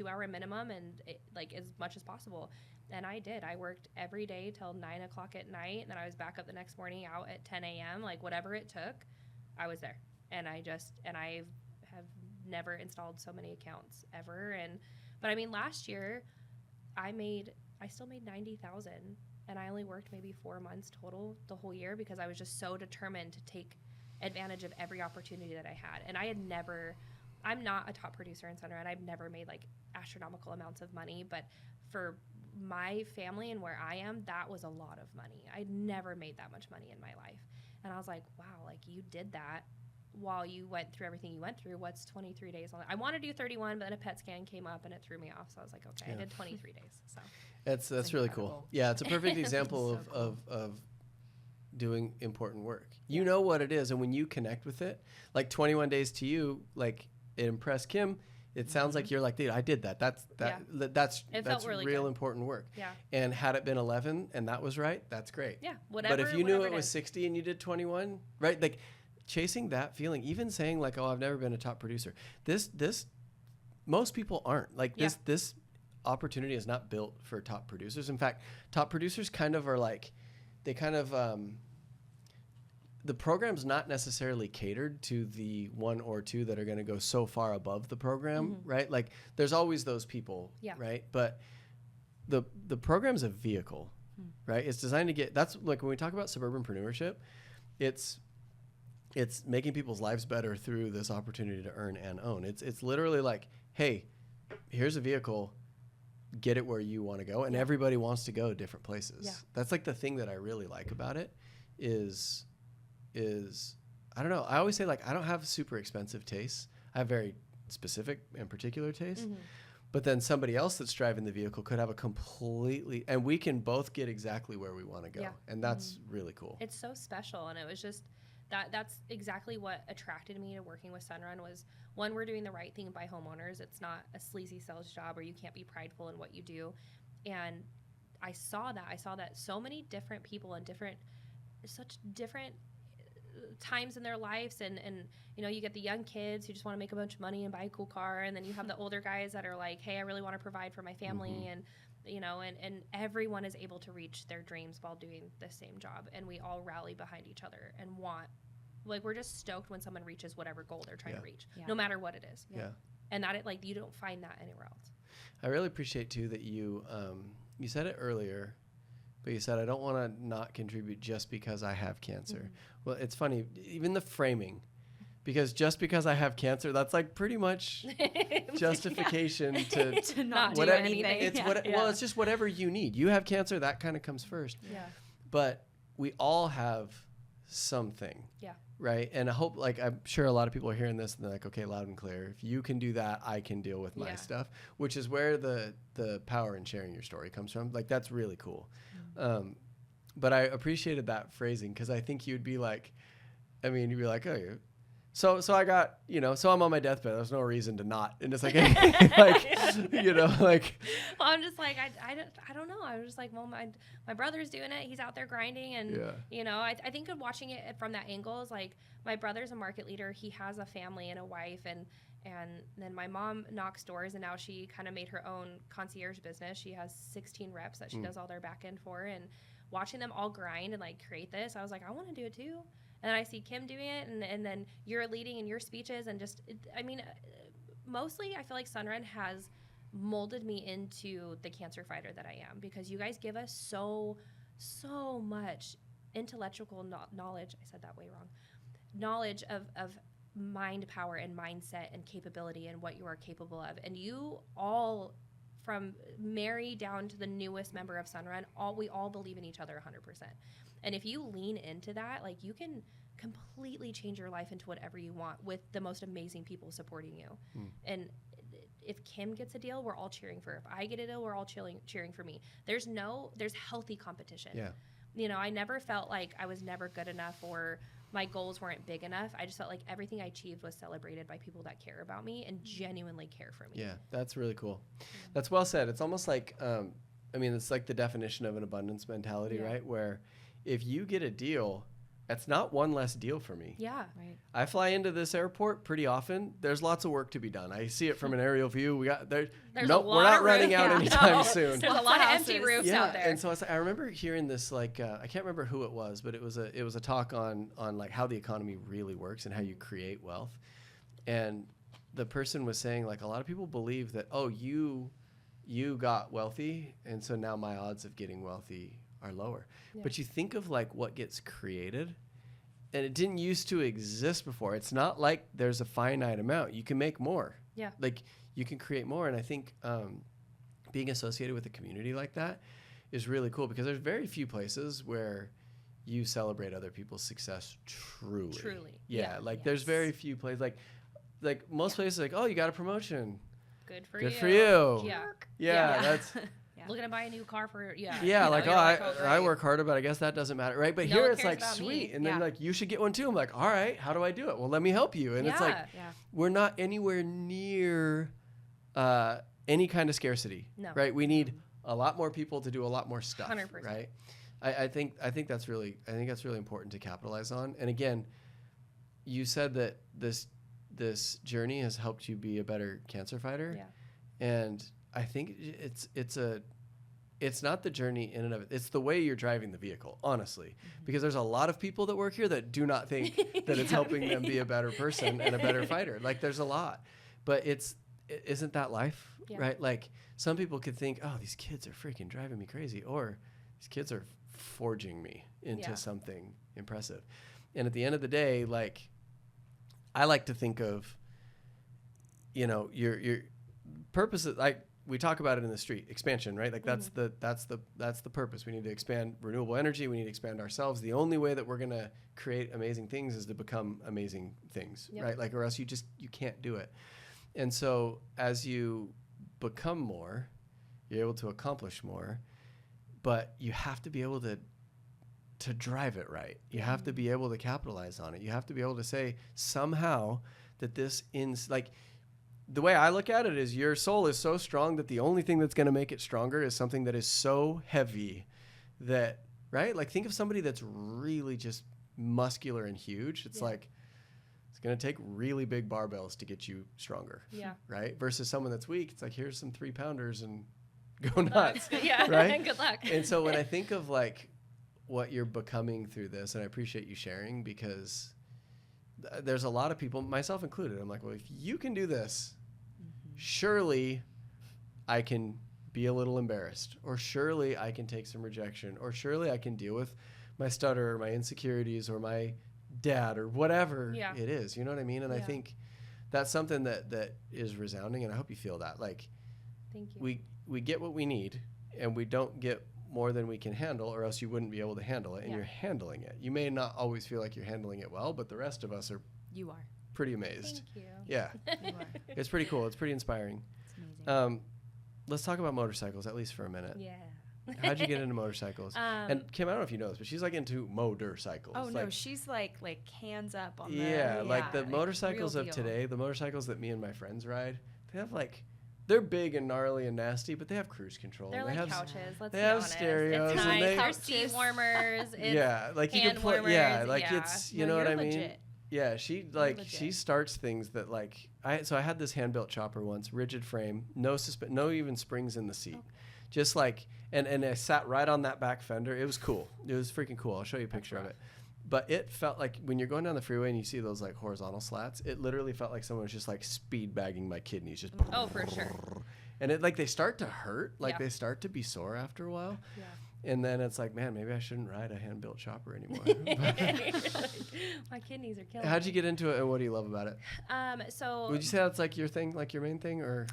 2-hour minimum and like as much as possible. And I did. I worked every day till 9 o'clock at night. And then I was back up the next morning out at 10 a.m. Like whatever it took, I was there. And I have never installed so many accounts ever. But I mean, last year I still made $90,000. And I only worked maybe 4 months total the whole year because I was just so determined to take advantage of every opportunity that I had. And I'm not a top producer in Sunrun. I've never made like astronomical amounts of money, but for my family and where I am, that was a lot of money. I never made that much money in my life. And I was like, wow, like you did that while you went through everything you went through. What's 23 days on? I want to do 31, but then a PET scan came up and it threw me off. So I was like, okay, I did 23 days. So That's really cool. incredible. Yeah, it's a perfect example So of doing important work. You know what it is, and when you connect with it, like 21 days to you, like it impressed Kim. It sounds like you're like, dude, I did that. That's It felt really real good. important work. yeah. And had it been 11 and that was right, that's great. Yeah, whatever. But if you knew whatever it was is. 60 and you did 21, right? Like chasing that feeling, even saying like, oh, I've never been a top producer. This most people aren't. Like this opportunity is not built for top producers. In fact, top producers kind of are like, they kind of the program's not necessarily catered to the 1 or 2 that are going to go so far above the program, right? Like there's always those people, right? But the program's a vehicle, right? It's designed to get, that's like when we talk about suburbanpreneurship, it's making people's lives better through this opportunity to earn and own. It's literally like, hey, here's a vehicle, get it where you want to go. And everybody wants to go different places. Yeah. That's like the thing that I really like about it is I don't know. I always say like, I don't have super expensive tastes. I have very specific and particular tastes. But then somebody else that's driving the vehicle could have a completely, and we can both get exactly where we want to go. Yeah. And that's really cool. It's so special, and it was just that's exactly what attracted me to working with Sunrun was, one, we're doing the right thing by homeowners. It's not a sleazy sales job where you can't be prideful in what you do. And I saw that so many different people and such different times in their lives, and you know, you get the young kids who just want to make a bunch of money and buy a cool car, and then you have the older guys that are like, hey, I really want to provide for my family, and you know, and everyone is able to reach their dreams while doing the same job, and we all rally behind each other and we're just stoked when someone reaches whatever goal they're trying to reach, no matter what it is. And that like you don't find that anywhere else. I really appreciate too that you said it earlier, but you said, I don't want to not contribute just because I have cancer. Well, it's funny, even the framing, because just because I have cancer, that's like pretty much justification to not do whatever, anything. It's well, it's just whatever you need. You have cancer, that kind of comes first. But we all have something. Right. And I hope, like, I'm sure a lot of people are hearing this and they're like, okay, loud and clear. If you can do that, I can deal with my stuff, which is where the power in sharing your story comes from. Like, that's really cool. But I appreciated that phrasing, because I think you'd be like, you'd be like, oh, so I got, you know, so I'm on my deathbed. There's no reason to not. And it's like, like, you know, like. Well, I'm just like, I don't know. I was just like, well, my brother's doing it. He's out there grinding. And, you know, I think of watching it from that angle is like, my brother's a market leader. He has a family and a wife. And then my mom knocks doors, and now she kind of made her own concierge business. She has 16 reps that she does all their back end for. And watching them all grind and like create this, I was like, I want to do it too. And I see Kim doing it, and then you're leading in your speeches, and just, mostly I feel like Sunrun has molded me into the cancer fighter that I am, because you guys give us so much intellectual knowledge. I said that way wrong. Knowledge of mind power and mindset and capability and what you are capable of. And you all, from Mary down to the newest member of Sunrun, we all believe in each other 100%. And if you lean into that, like, you can completely change your life into whatever you want with the most amazing people supporting you. And if Kim gets a deal, we're all cheering for her. If I get a deal, we're all cheering for me. There's healthy competition. You know, I never felt like I was never good enough or my goals weren't big enough. I just felt like everything I achieved was celebrated by people that care about me and genuinely care for me. Yeah, that's really cool. That's well said. It's almost like, it's like the definition of an abundance mentality, right? Where if you get a deal, that's not one less deal for me. Yeah. Right. I fly into this airport pretty often. There's lots of work to be done. I see it from an aerial view. We're not running out anytime soon. There's a lot of empty roofs out there. And so I remember hearing this, like, I can't remember who it was, but it was a talk on like how the economy really works and how you create wealth. And the person was saying, like, a lot of people believe that, oh, you got wealthy, and so now my odds of getting wealthy are lower. But you think of like what gets created, and it didn't used to exist before. It's not like there's a finite amount. You can make more. Like, you can create more. And I think being associated with a community like that is really cool, because there's very few places where you celebrate other people's success truly. There's very few places, like most places, like, oh, you got a promotion, good for you. That's looking to buy a new car for I work harder, but I guess that doesn't matter, right? But no here it's like, sweet, and then like, you should get one too. I'm like, all right, how do I do it? Well, let me help you. And it's like, we're not anywhere near any kind of scarcity, right? We need a lot more people to do a lot more stuff, 100%. right? I think that's really important to capitalize on. And again, you said that this journey has helped you be a better cancer fighter, and I think it's not the journey in and of it. It's the way you're driving the vehicle, honestly, because there's a lot of people that work here that do not think that it's helping them be a better person and a better fighter. Like, there's a lot, but isn't that life, right? Like, some people could think, oh, these kids are freaking driving me crazy, or these kids are forging me into something impressive. And at the end of the day, like, I like to think of, you know, your purpose, like, we talk about it in the street, expansion, right? Like, that's the purpose. We need to expand renewable energy. We need to expand ourselves. The only way that we're going to create amazing things is to become amazing things, right? Like, or else you can't do it. And so as you become more, you're able to accomplish more, but you have to be able to drive it right. You have to be able to capitalize on it. You have to be able to say somehow that the way I look at it is your soul is so strong that the only thing that's going to make it stronger is something that is so heavy that, right? Like think of somebody that's really just muscular and huge. It's like, it's going to take really big barbells to get you stronger. Yeah. Right. Versus someone that's weak. It's like, here's some 3-pounders and go nuts. Yeah. Right. Good luck. And so when I think of like what you're becoming through this, and I appreciate you sharing, because there's a lot of people, myself included, I'm like, well, if you can do this, surely I can be a little embarrassed, or surely I can take some rejection, or surely I can deal with my stutter or my insecurities or my dad or whatever it is. You know what I mean? And I think that's something that is resounding, and I hope you feel that. Like, thank you. We get what we need, and we don't get more than we can handle, or else you wouldn't be able to handle it, and you're handling it. You may not always feel like you're handling it well, but the rest of us are pretty amazed. Thank you. Yeah. You are. It's pretty cool. It's pretty inspiring. It's amazing. Let's talk about motorcycles, at least for a minute. Yeah. How'd you get into motorcycles? And Kim, I don't know if you know this, but she's like into motorcycles. Oh, no, like, she's like hands up on like the motorcycles real of deal. today, the motorcycles that me and my friends ride, they have like, they're big and gnarly and nasty, but they have cruise control. They're they like have couches. Let's they be have honest. stereos It's and nice. they- There's seat warmers. It's like you hand can put, warmers, like yeah. it's, No, you know what I you're mean? legit. Yeah, she legit. starts things that like I had this hand built chopper once, rigid frame, no even springs in the seat, just like and I sat right on that back fender. It was cool. It was freaking cool. I'll show you a picture of it. But it felt like when you're going down the freeway and you see those like horizontal slats, it literally felt like someone was just like speed bagging my kidneys, just. Oh, for sure. And it like they start to hurt, like Yeah. they start to be sore after a while. Yeah. And then it's like, man, maybe I shouldn't ride a hand built chopper anymore. My kidneys are killing How'd me. you get into it, and what do you love about it? So Would you say that's like your thing, like your main thing, or?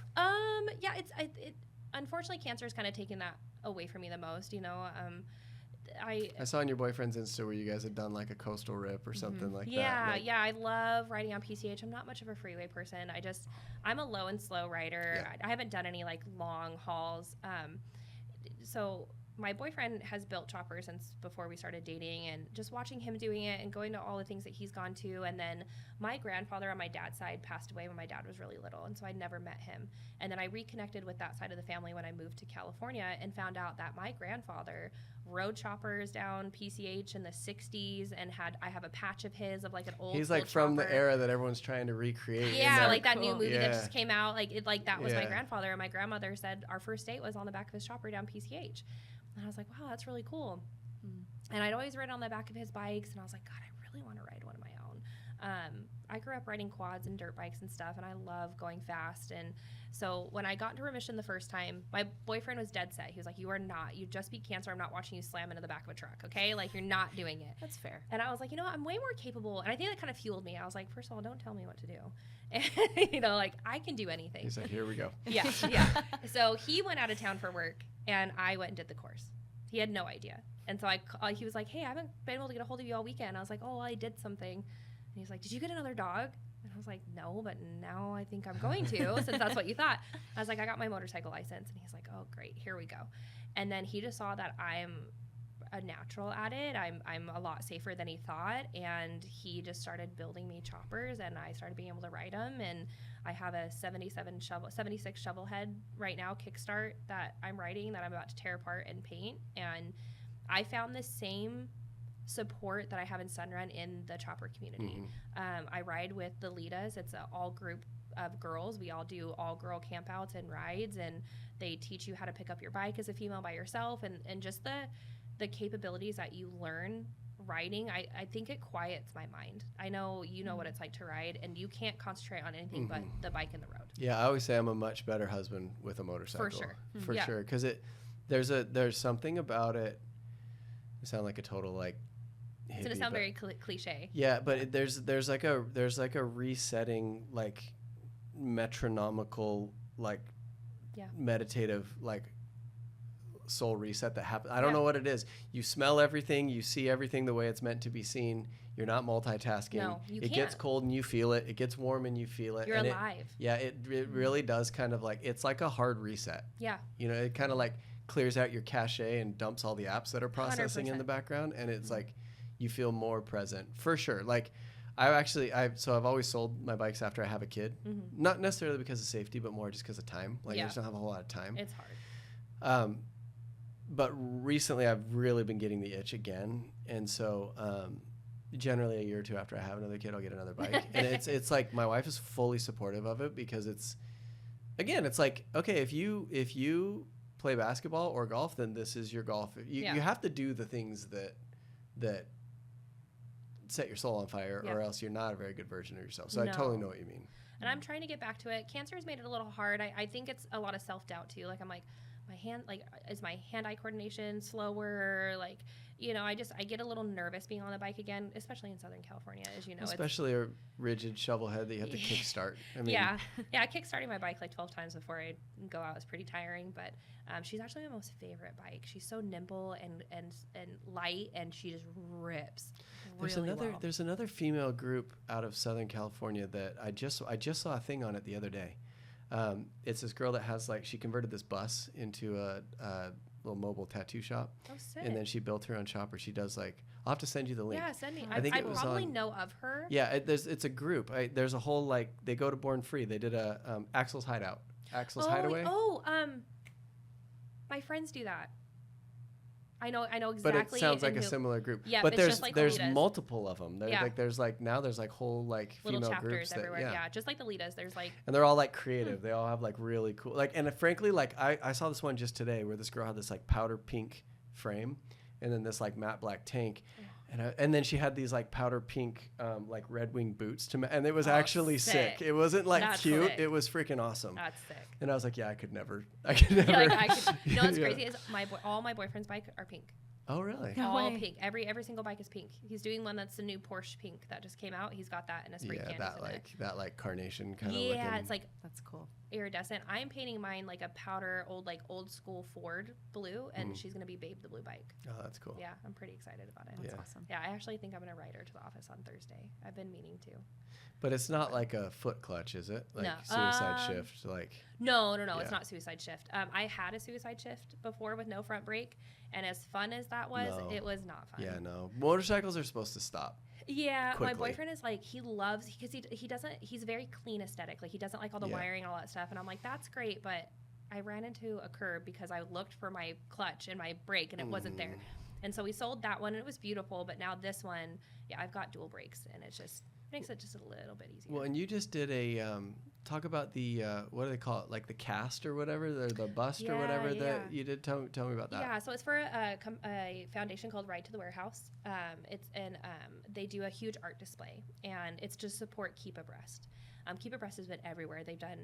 yeah, it unfortunately cancer has kind of taken that away from me the most, you know. I saw on your boyfriend's Insta where you guys had done like a coastal rip or something like that. Like, yeah, I love riding on PCH. I'm not much of a freeway person. I'm a low and slow rider. Yeah. I haven't done any like long hauls. So my boyfriend has built choppers since before we started dating, and just watching him doing it and going to all the things that he's gone to. And then my grandfather on my dad's side passed away when my dad was really little, and so I never met him. And then I reconnected with that side of the family when I moved to California and found out that my grandfather rode choppers down PCH in the 60s, and I have a patch of his of like an old he's like from the era that everyone's trying to recreate. Yeah, like that Cool. new movie Yeah. that just came out. That was my Yeah. grandfather, and my grandmother said our first date was on the back of his chopper down PCH. And I was like, wow, that's really cool. And I'd always ridden on the back of his bikes, and I was like, God, I really want to ride one of my own. I grew up riding quads and dirt bikes and stuff, and I love going fast. And so when I got into remission the first time, my boyfriend was dead set. He was like, you just beat cancer. I'm not watching you slam into the back of a truck, okay? Like, you're not doing it. That's fair. And I was like, you know what? I'm way more capable. And I think that kind of fueled me. I was like, first of all, don't tell me what to do. And, you know, like, I can do anything. He's like, here we go. Yeah. So he went out of town for work, and I went and did the course. He had no idea. And so he was like, hey, I haven't been able to get a hold of you all weekend. I was like, oh, well, I did something. And he's like, did you get another dog? And I was like, no, but now I think I'm going to, since that's what you thought. I was like, I got my motorcycle license. And he's like, oh, great, here we go. And then he just saw that I'm a natural at it. I'm a lot safer than he thought. And he just started building me choppers, and I started being able to ride them. And I have a 76 shovel head right now, kickstart, that I'm riding, that I'm about to tear apart and paint. And I found the same support that I have in Sunrun in the chopper community. I ride with the Lidas. It's an all group of girls. We all do all girl campouts and rides, and they teach you how to pick up your bike as a female by yourself, and just the capabilities that you learn riding. I think it quiets my mind. I know you know what it's like to ride, and you can't concentrate on anything but the bike and the road. Yeah, I always say I'm a much better husband with a motorcycle. For sure. Because there's something about it. I sound like a total like. It's gonna sound very cliche. Yeah, but there's like a resetting, like metronomical, like meditative, like soul reset that happens. I don't know what it is. You smell everything, you see everything the way it's meant to be seen. You're not multitasking. No, you It gets cold and you feel it. It gets warm and you feel it. You're and alive. It really does kind of like, it's like a hard reset. Yeah. You know, it kind of like clears out your cache and dumps all the apps that are processing in the background, and it's like you feel more present for sure. Like So I've always sold my bikes after I have a kid. Not necessarily because of safety, but more just because of time. Like I just don't have a whole lot of time. It's hard. But recently I've really been getting the itch again. And so generally a year or two after I have another kid, I'll get another bike. And it's like my wife is fully supportive of it because it's like, okay, if you play basketball or golf, then this is your golf. You have to do the things that set your soul on fire or else you're not a very good version of yourself. So I totally know what you mean. And I'm trying to get back to it. Cancer has made it a little hard. I think it's a lot of self-doubt too. Like I'm like, is my hand-eye coordination slower? Like, I get a little nervous being on the bike again, especially in Southern California, as you know. Especially a rigid shovel head that you have to kickstart. I mean, kickstarting my bike like 12 times before I go out is pretty tiring, but she's actually my most favorite bike. She's so nimble and light, and she just rips. There's another female group out of Southern California that I just saw a thing on it the other day. It's this girl that has she converted this bus into a little mobile tattoo shop. Oh, sick. And then she built her own shop where she does I'll have to send you the link. Yeah, send me. I probably know of her. Yeah, it's a group. There's a whole they go to Born Free. They did a Axel's Hideout. Hideaway. My friends do that. I know exactly. But it sounds like a similar group. Yeah, but there's there's multiple of them. Yeah. There's whole little female chapters groups everywhere. Yeah, just like the Litas. There's and they're all creative. They all have really cool and frankly I saw this one just today where this girl had this powder pink frame and then this matte black tank. And then she had these powder pink Red Wing boots and it was actually sick. It wasn't cute. Sick. It was freaking awesome. That's sick. And I was like, yeah, I could never. What's crazy is all my boyfriend's bikes are pink. Oh really? No all way. Pink. Every single bike is pink. He's doing one that's the new Porsche pink that just came out. He's got that in a spray can. Yeah, that carnation kind of. Yeah, looking. it's that's cool. Iridescent. I'm painting mine a powder old school Ford blue, and she's gonna be Babe the blue bike. Oh, that's cool. Yeah, I'm pretty excited about it. That's awesome. Yeah, I actually think I'm gonna ride her to the office on Thursday. I've been meaning to. But it's not like a foot clutch, is it? No. Suicide shift, No, it's not suicide shift. I had a suicide shift before with no front brake, and as fun as that was, it was not fun. Yeah, no. Motorcycles are supposed to stop. Yeah, quickly. My boyfriend is he loves, because he's very clean aesthetic. He doesn't like all the wiring and all that stuff, and I'm like, that's great, but I ran into a curb because I looked for my clutch and my brake, and it wasn't there. And so we sold that one, and it was beautiful, but now this one, I've got dual brakes, and it just makes it just a little bit easier. Well, and you just did a talk about the what do they call it, the cast or whatever, the bust or whatever that you did. Tell me about that. Yeah, so it's for a foundation called Ride to the Warehouse. They do a huge art display, and it's to support Keep Abreast. Keep Abreast has been everywhere. They've done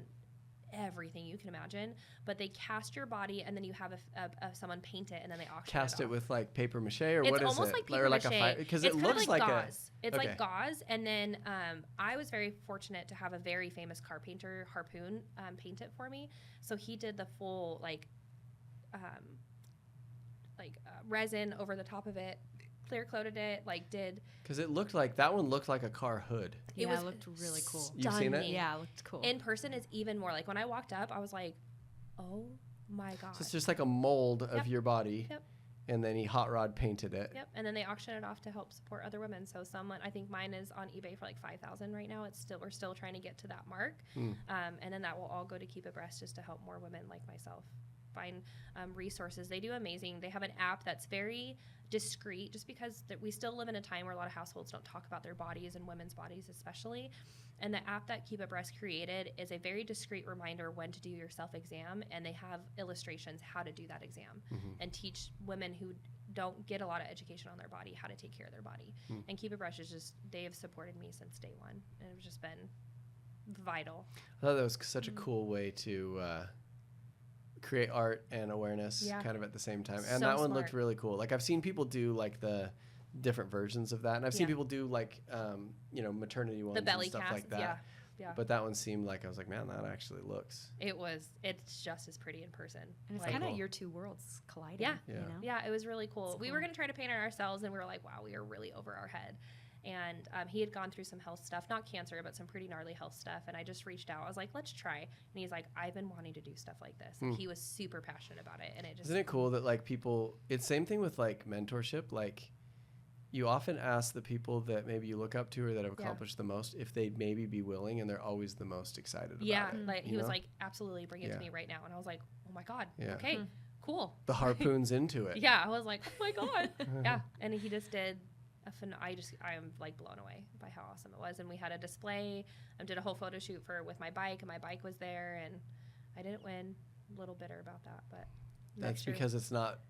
everything you can imagine, but they cast your body, and then you have someone paint it, and then they auction cast it off. with paper mache, or it's what is it? It's almost like paper mache, because it looks like gauze. It's like gauze, and then I was very fortunate to have a very famous car painter, Harpoon, paint it for me. So he did the full resin over the top of it, clear coated it, because it looked like that one looked like a car hood. It looked really cool. Stunning. You've seen it? Yeah, it looked cool. In person is even more. When I walked up, I was like, oh my god. So it's just like a mold of your body. Yep. And then he hot rod painted it. Yep. And then they auction it off to help support other women. So I think mine is on eBay for $5,000 right now. We're still trying to get to that mark. And then that will all go to Keep Abreast, just to help more women like myself find resources. They do amazing. They have an app that's very discreet, just because we still live in a time where a lot of households don't talk about their bodies, and women's bodies especially. And the app that Keep Abreast created is a very discreet reminder when to do your self-exam, and they have illustrations how to do that exam and teach women who don't get a lot of education on their body how to take care of their body. And Keep Abreast they have supported me since day one, and it's just been vital. I thought that was such a cool way to create art and awareness kind of at the same time. And that one looked really cool. I've seen people do the different versions of that, and I've seen people do maternity ones, the belly and stuff cast, like that. Yeah. But that one seemed I was like, man, that actually looks. It's just as pretty in person. And it's kind of your two worlds colliding. Yeah. You know? Yeah, it was really cool. It's we were gonna try to paint it ourselves, and we were like, wow, we are really over our head. And he had gone through some health stuff, not cancer, but some pretty gnarly health stuff. And I just reached out. I was like, let's try. And he's like, I've been wanting to do stuff like this. And he was super passionate about it. And it just... Isn't it cool that people... It's same thing with mentorship. you often ask the people that maybe you look up to or that have accomplished the most if they'd maybe be willing, and they're always the most excited about it. Yeah, like he was like, absolutely, bring it to me right now. And I was like, oh my God, okay, cool. The harpoon's into it. Yeah, I was like, oh my God. Yeah, and he just did I am like blown away by how awesome it was. And we had a display. I did a whole photo shoot with my bike, and my bike was there, and I didn't win. A little bitter about that, but that's because it's not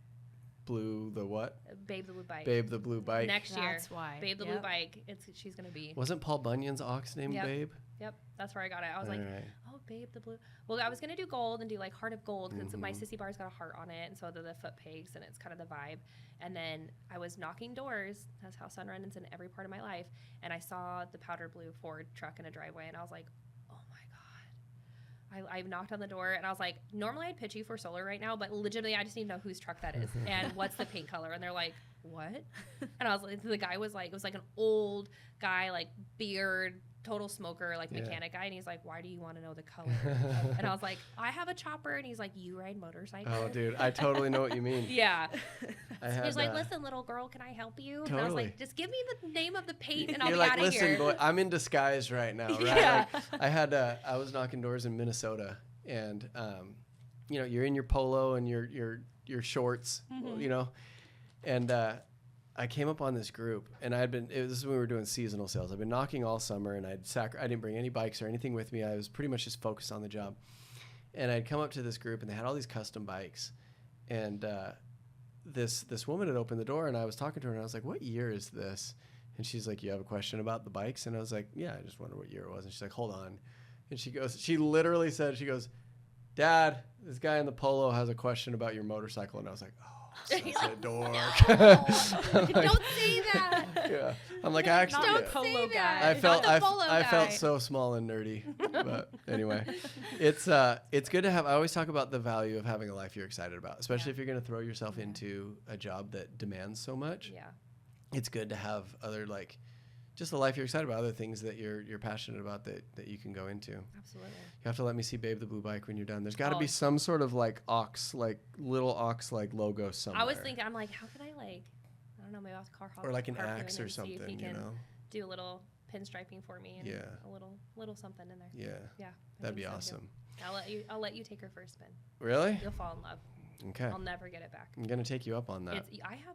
Blue the what? Babe the Blue Bike. Babe the Blue Bike. Next year. That's why. Babe the Blue Bike. She's gonna be. Wasn't Paul Bunyan's ox named Babe? Yep, that's where I got it. I was oh, Babe the Blue. Well, I was gonna do gold and do like Heart of Gold because my sissy bar's got a heart on it, and so do the foot pegs, and it's kind of the vibe. And then I was knocking doors. That's how Sunrun is in every part of my life. And I saw the powder blue Ford truck in a driveway, and I was like, I knocked on the door, and I was like, normally I'd pitch you for solar right now, but legitimately I just need to know whose truck that is and what's the paint color. And they're like, what? And I was like, the guy was like, it was like an old guy, like beard, total smoker, like mechanic guy. And he's like, why do you want to know the color? And I was like, I have a chopper. And he's like, you ride motorcycles? Oh, dude, I totally know what you mean. Yeah. He's like, listen, little girl, can I help you? Totally. And I was like, just give me the name of the paint and I'll be out of here. Listen, boy, I'm in disguise right now, right? Yeah. Like, I was knocking doors in Minnesota, and you know, you're in your polo and your shorts, you know, and I came up on this group, and this is when we were doing seasonal sales. I've been knocking all summer, and I didn't bring any bikes or anything with me. I was pretty much just focused on the job. And I'd come up to this group, and they had all these custom bikes. And this woman had opened the door, and I was talking to her, and I was like, what year is this? And she's like, you have a question about the bikes? And I was like, yeah, I just wonder what year it was. And she's like, hold on. And she literally said, Dad, this guy in the polo has a question about your motorcycle. And I was like, oh. Such a dork. Don't say that. Yeah, I'm like, I actually don't say that. I felt so small and nerdy. But anyway, it's good to have. I always talk about the value of having a life you're excited about, especially if you're going to throw yourself into a job that demands so much. Yeah, it's good to have other just a life you're excited about, other things that you're passionate about that you can go into. Absolutely. You have to let me see Babe the Blue Bike when you're done. There's got to be some sort of little ox logo somewhere. I was thinking, I'm like, how could I I don't know, maybe I'll car hop. Or like an axe or something, see if he you can know? do a little pinstriping for me and a little something in there. Yeah. Yeah. That'd be awesome. I'll let you take her first spin. Really? You'll fall in love. Okay. I'll never get it back. I'm gonna take you up on that.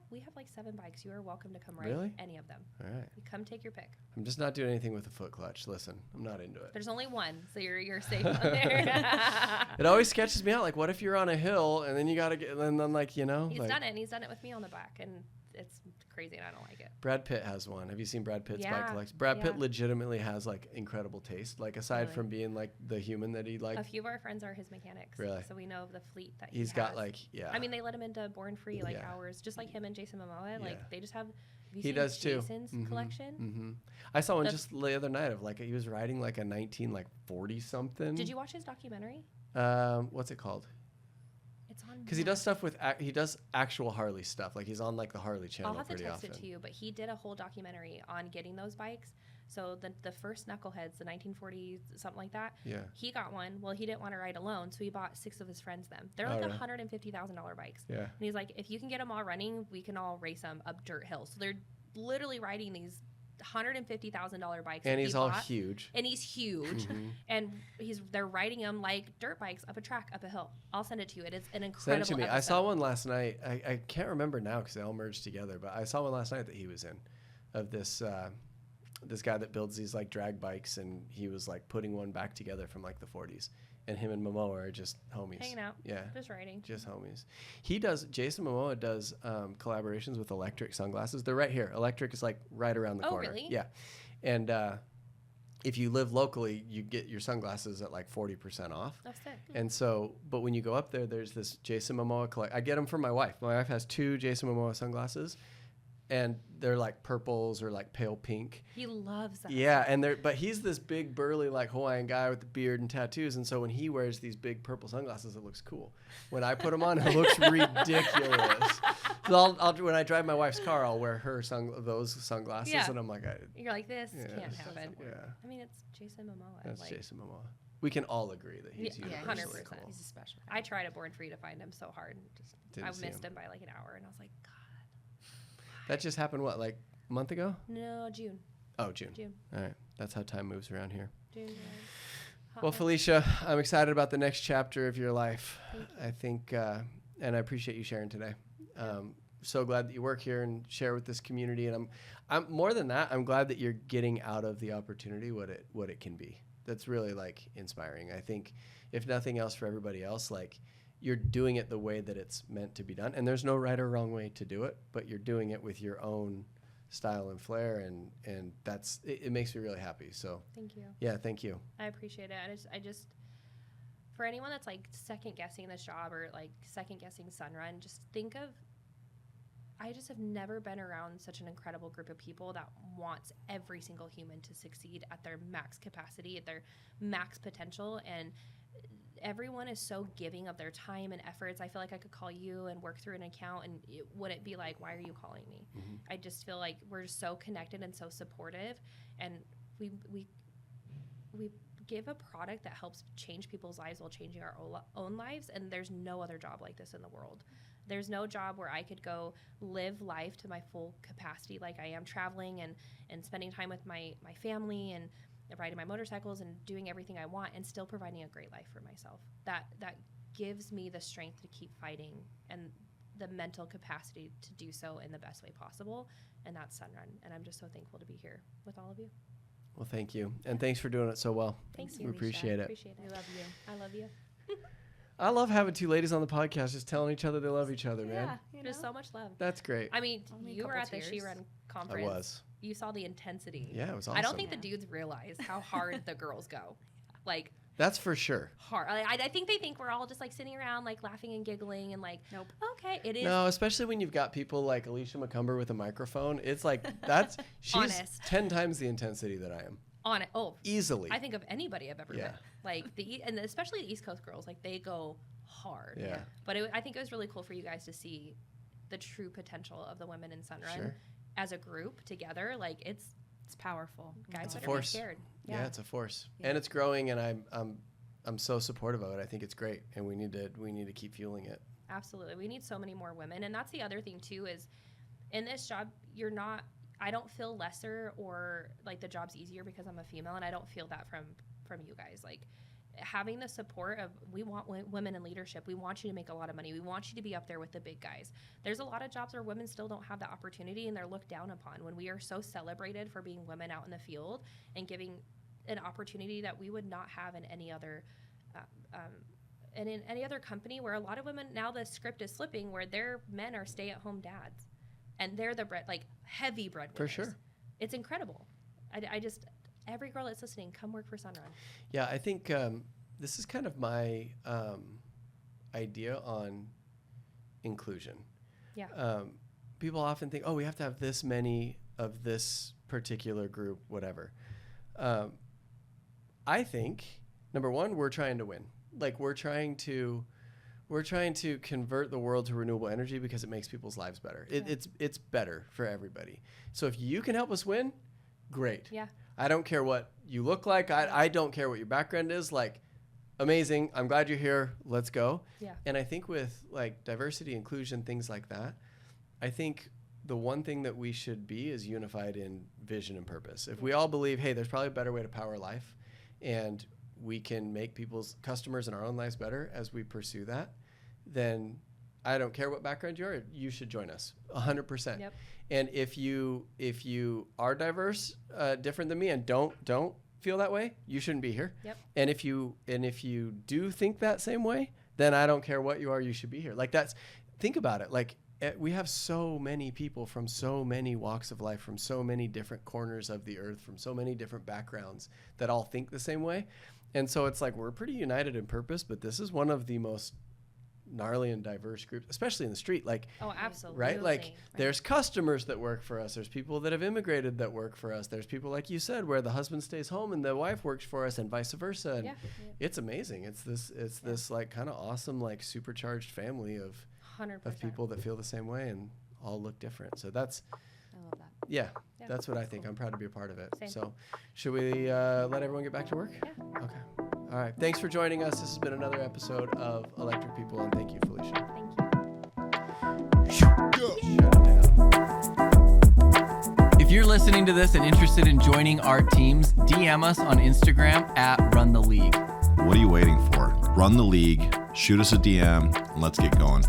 We have like 7 bikes. You are welcome to come ride any of them. All right. You come take your pick. I'm just not doing anything with the foot clutch. Listen, I'm not into it. There's only one, so you're safe on there. It always sketches me out. Like, what if you're on a hill and then you gotta get, and then He's done it. And he's done it with me on the back, and it's crazy, and I don't like it. Brad Pitt has one. Have you seen Brad Pitt's bike collection? Brad Pitt legitimately has incredible taste. Aside from being the human that he A few of our friends are his mechanics. Really? So we know of the fleet that he's got. I mean, they let him into Born Free hours, just like him and Jason Momoa. They just have. He does too. Jason's collection. Mm-hmm. I saw one just the other night of he was riding a 1940 something. Did you watch his documentary? What's it called? It's on. Because he does stuff with he does actual Harley stuff. He's on the Harley channel. I'll have to pretty text often. it to you, but he did a whole documentary on getting those bikes. So the first knuckleheads, the 1940s, something like that. Yeah. He got one. Well, he didn't want to ride alone, so he bought 6 of his friends them. They're $150,000 bikes. Yeah. And he's like, if you can get them all running, we can all race them up dirt hills. So they're literally riding these $150,000 bikes. And he's all huge. And he's huge. And they're riding them like dirt bikes up a track, up a hill. I'll send it to you. It is an incredible Send it to me. episode. I saw one last night. I can't remember now because they all merged together, but I saw one last night that he was in of this guy that builds these drag bikes, and he was putting one back together from the 40s. And him and Momoa are just homies. Hanging out. Yeah. Just riding. Just homies. Jason Momoa does collaborations with Electric sunglasses. They're right here. Electric is right around the corner. Oh, really? Yeah. And if you live locally, you get your sunglasses at 40% off. That's sick. And so, but when you go up there, there's this Jason Momoa I get them for my wife. My wife has 2 Jason Momoa sunglasses. And they're purples or pale pink. He loves that. Yeah, but he's this big burly Hawaiian guy with the beard and tattoos, and so when he wears these big purple sunglasses, it looks cool. When I put them on, it looks ridiculous. So when I drive my wife's car, I'll wear those sunglasses, and I'm like, you're like, this can't happen. Yeah. I mean, it's Jason Momoa. That's Jason Momoa. We can all agree that he's universally 100%. cool. He's a special guy. I tried at Born Free to find him so hard. I missed him by an hour, and I was like, God. That just happened, A month ago? No, June. Oh, June. June. All right. That's how time moves around here. June. Well, Philecia, I'm excited about the next chapter of your life. Thank you. I think, and I appreciate you sharing today. So glad that you work here and share with this community. And I'm more than that, I'm glad that you're getting out of the opportunity what it can be. That's really like inspiring. I think if nothing else for everybody else, like you're doing it the way that it's meant to be done. And there's no right or wrong way to do it, but you're doing it with your own style and flair, and that's it makes me really happy. So Thank you. yeah, thank you. I appreciate it. I just for anyone that's like second guessing this job or like second guessing Sunrun, just think of, I just have never been around such an incredible group of people that wants every single human to succeed at their max capacity, at their max potential. And everyone is so giving of their time and efforts. I feel like I could call you and work through an account and it wouldn't be like, why are you calling me? Mm-hmm. I just feel like we're so connected and so supportive. And we give a product that helps change people's lives while changing our own lives. And there's no other job like this in the world. There's no job where I could go live life to my full capacity like I am, traveling and spending time with my family and riding my motorcycles and doing everything I want and still providing a great life for myself. That gives me the strength to keep fighting and the mental capacity to do so in the best way possible. And that's Sunrun. And I'm just so thankful to be here with all of you. Well, thank you. And thanks for doing it so well. Thanks, We Alicia. appreciate it. Appreciate it. We love you. I love you. I love having two ladies on the podcast just telling each other they love each other, man. Yeah, There's so much love. That's great. I mean, Only a you were couple at the tears. She Run conference. I was. You saw the intensity. Yeah, it was awesome. I don't think Yeah. the dudes realize how hard the girls go. Like, That's for sure. hard. I think they think we're all just like sitting around like laughing and giggling and like, Nope. okay, it is No, especially when you've got people like Alicia McCumber with a microphone. It's like she's Honest. 10 times the intensity that I am. on it. Oh, Easily. I think of anybody I've ever Yeah. met. Like and especially the East Coast girls, like they go hard. Yeah. But I think it was really cool for you guys to see the true potential of the women in Sunrun Sure. as a group together. Like it's powerful. guys It's a better force. be scared. Yeah, it's a force. Yeah. And it's growing, and I'm so supportive of it. I think it's great, and we need to keep fueling it. Absolutely. We need so many more women. And that's the other thing too, is in this job, I don't feel lesser or like the job's easier because I'm a female, and I don't feel that from you guys. Like having the support of, we want women in leadership. We want you to make a lot of money. We want you to be up there with the big guys. There's a lot of jobs where women still don't have the opportunity and they're looked down upon, when we are so celebrated for being women out in the field and giving an opportunity that we would not have in any other and in any other company, where a lot of women, now the script is flipping where their men are stay-at-home dads and they're the heavy breadwinners. For sure. It's incredible. I just, every girl that's listening, come work for Sunrun. Yeah, I think this is kind of my idea on inclusion. Yeah. People often think, oh, we have to have this many of this particular group, whatever. I think, number one, we're trying to win. Like we're trying to convert the world to renewable energy because it makes people's lives better. It's better for everybody. So if you can help us win, great. Yeah. I don't care what you look like. I don't care what your background is. Like, amazing. I'm glad you're here. Let's go. Yeah. And I think with like diversity, inclusion, things like that, I think the one thing that we should be is unified in vision and purpose. If we all believe, hey, there's probably a better way to power life, and we can make people's customers and our own lives better as we pursue that, then I don't care what background you are, you should join us 100%. Yep. And if you are diverse, different than me, and don't feel that way, you shouldn't be here. Yep. And if you do think that same way, then I don't care what you are, you should be here. Like think about it. Like we have so many people from so many walks of life, from so many different corners of the earth, from so many different backgrounds that all think the same way. And so it's like we're pretty united in purpose, but this is one of the most gnarly and diverse groups, especially in the street. Like, Oh, absolutely. right? Like there's customers that work for us. There's people that have immigrated that work for us. There's people, like you said, where the husband stays home and the wife works for us, and vice versa. And Yeah. it's amazing. It's this like kind of awesome, like supercharged family of 100%. people that feel the same way and all look different. So that's, I love that. yeah, Yeah. that's what I think. I'm proud to be a part of it. Same. So should we let everyone get back to work? Yeah. Okay. All right. Thanks for joining us. This has been another episode of Electric People, and thank you, Philecia. Thank you. Shut it down. If If you're listening to this and interested in joining our teams, DM us on Instagram at Run the League. What are you waiting for? Run the league, shoot us a DM, and let's get going.